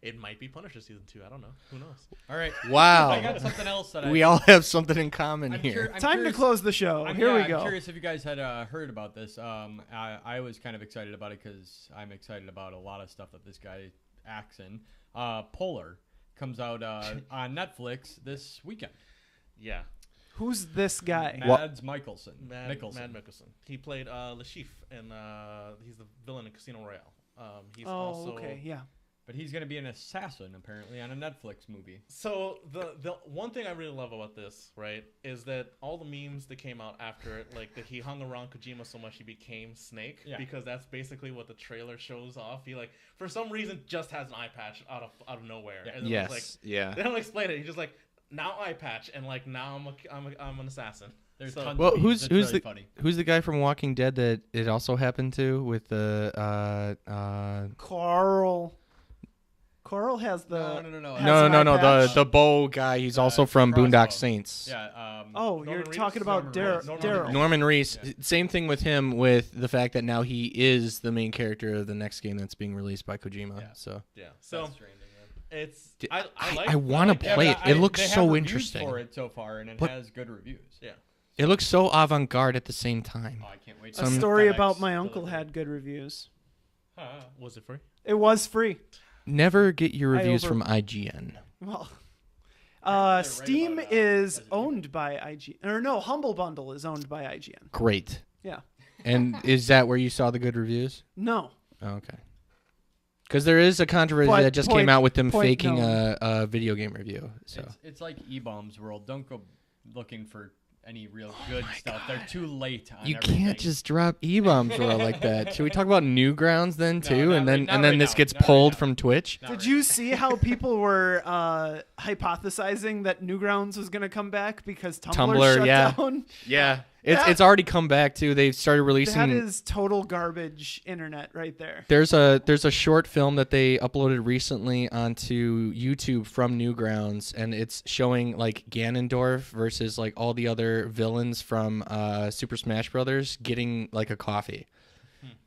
It might be Punisher season 2. I don't know. Who knows? All right. Wow. I got something else that We all have something in common here. I'm time to curious- close the show. I'm, Here yeah, we go. I'm curious if you guys had heard about this. I was kind of excited about it because I'm excited about a lot of stuff that this guy acts in. Polar comes out on Netflix this weekend. Yeah. Who's this guy? Mads Mikkelsen. Mad Mikkelsen. He played Le Chiffre, and he's the villain in Casino Royale. He's also okay, yeah. But he's going to be an assassin, apparently, on a Netflix movie. So the one thing I really love about this, right, is that all the memes that came out after it, like that he hung around Kojima so much he became Snake, because that's basically what the trailer shows off. He like for some reason just has an eye patch out of nowhere. And Yes. Like, Yeah. They don't explain it. He's just like now eye patch and like now I'm an assassin. There's So- tons Well, of who's memes. It's really the funny. who's the guy from Walking Dead that it also happened to with the Carl. Carl has the. No. has no an no eye no patch. the bow guy. He's also from Crossbow. Boondock Saints. Yeah. Oh, Norman you're Reedus? talking about Norman Daryl. Norman Reese. Yeah. Same thing with him with the fact that now he is the main character of the next game that's being released by Kojima. Yeah. So Yeah. So Death Stranding, yeah. it's I want to Yeah, play it. but It looks they have so reviews interesting. for it so far, and it But- has good reviews. Yeah. It looks so avant-garde at the same time. Oh, I can't wait. A to Some- story FedEx about my uncle delivery. had good reviews. Was it free? It was free. Never get your I reviews over- from IGN. Well, right Steam about, is Resident owned by IGN. Or no, Humble Bundle is owned by IGN. Great. Yeah. And is that where you saw the good reviews? No. Oh, okay. Because there is a controversy But that just point- came out with them point faking known. a video game review. So It's like E-Bombs World. Don't go looking for any real good stuff. They're too late on you everything. can't just drop E-bombs roll like that. Should we talk about Newgrounds then too? not and then right- not and then right this now. gets Not right pulled now. from Twitch. Not Did right you now. see how people were hypothesizing that Newgrounds was going to come back because Tumblr shut yeah. down? Yeah. Yeah. It's already come back too. They've started That releasing. is total garbage internet right there. There's a short film that they uploaded recently onto YouTube from Newgrounds, and it's showing like Ganondorf versus like all the other villains from Super Smash Brothers getting like a coffee.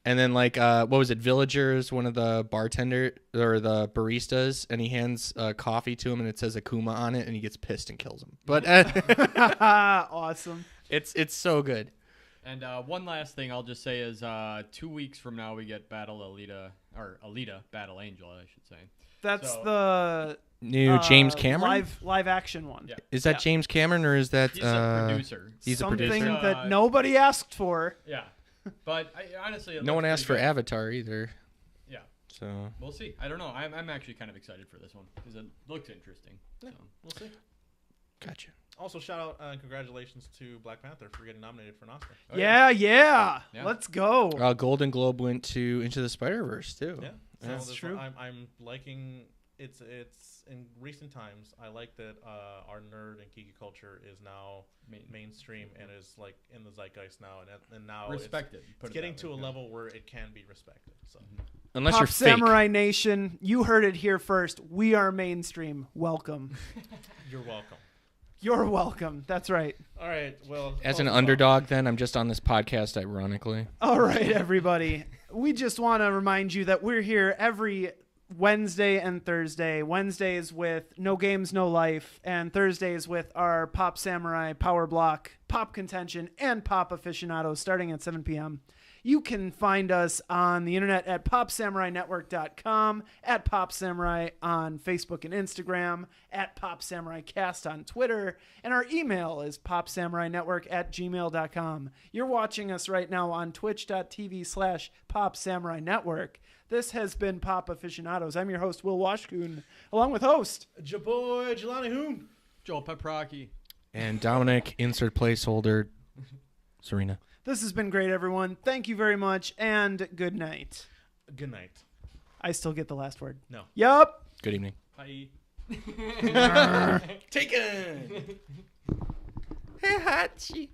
And then like what was it? Villagers, one of the bartender or the baristas, and he hands coffee to him, and it says Akuma on it, and he gets pissed and kills him. But Awesome. it's so good. And one last thing I'll just say is 2 weeks from now we get Battle Alita Battle Angel, I should say. That's So- the New James Cameron. live action one. Yeah. Is that Yeah. James Cameron or is that He's a producer. He's a Something producer. that nobody asked for. Yeah. But honestly, it No looks one asked for pretty good. Avatar either. Yeah. So We'll see. I don't know. I'm actually kind of excited for this one because it looks interesting. So we'll see. gotcha. Also, shout out and congratulations to Black Panther for getting nominated for an Oscar. Oh, Yeah. Yeah. Let's go. Golden Globe went to Into the Spider-Verse too. Yeah, so That's this true. one, I'm liking it's in recent times. I like that our nerd and geeky culture is now mainstream and is like in the zeitgeist now, and now Respected. It's getting to a level where it can be respected. So. Unless Pop you're fake. Samurai Nation, you heard it here first. We are mainstream. Welcome. You're welcome. You're welcome. That's right. All right. Well, As an underdog, then I'm just on this podcast, ironically. All right, everybody. We just want to remind you that we're here every Wednesday and Thursday. Wednesdays with No Games, No Life, and Thursdays with our Pop Samurai Power Block, Pop Contention, and Pop Aficionados starting at 7 p.m. You can find us on the internet at popsamurainetwork.com, at Pop Samurai on Facebook and Instagram, at Pop Samurai Cast on Twitter, and our email is popsamurainetwork@gmail.com. You're watching us right now on twitch.tv/popsamurainetwork. This has been Pop Aficionados. I'm your host, Will Washkoon, along with host Jaboy Jelani Hoon. Joel Peprocki. And Dominic, insert placeholder, Serena. This has been great, everyone. Thank you very much, and good night. Good night. I still get the last word. No. Yup. Good evening. Bye. Taken. Hey, Hachi.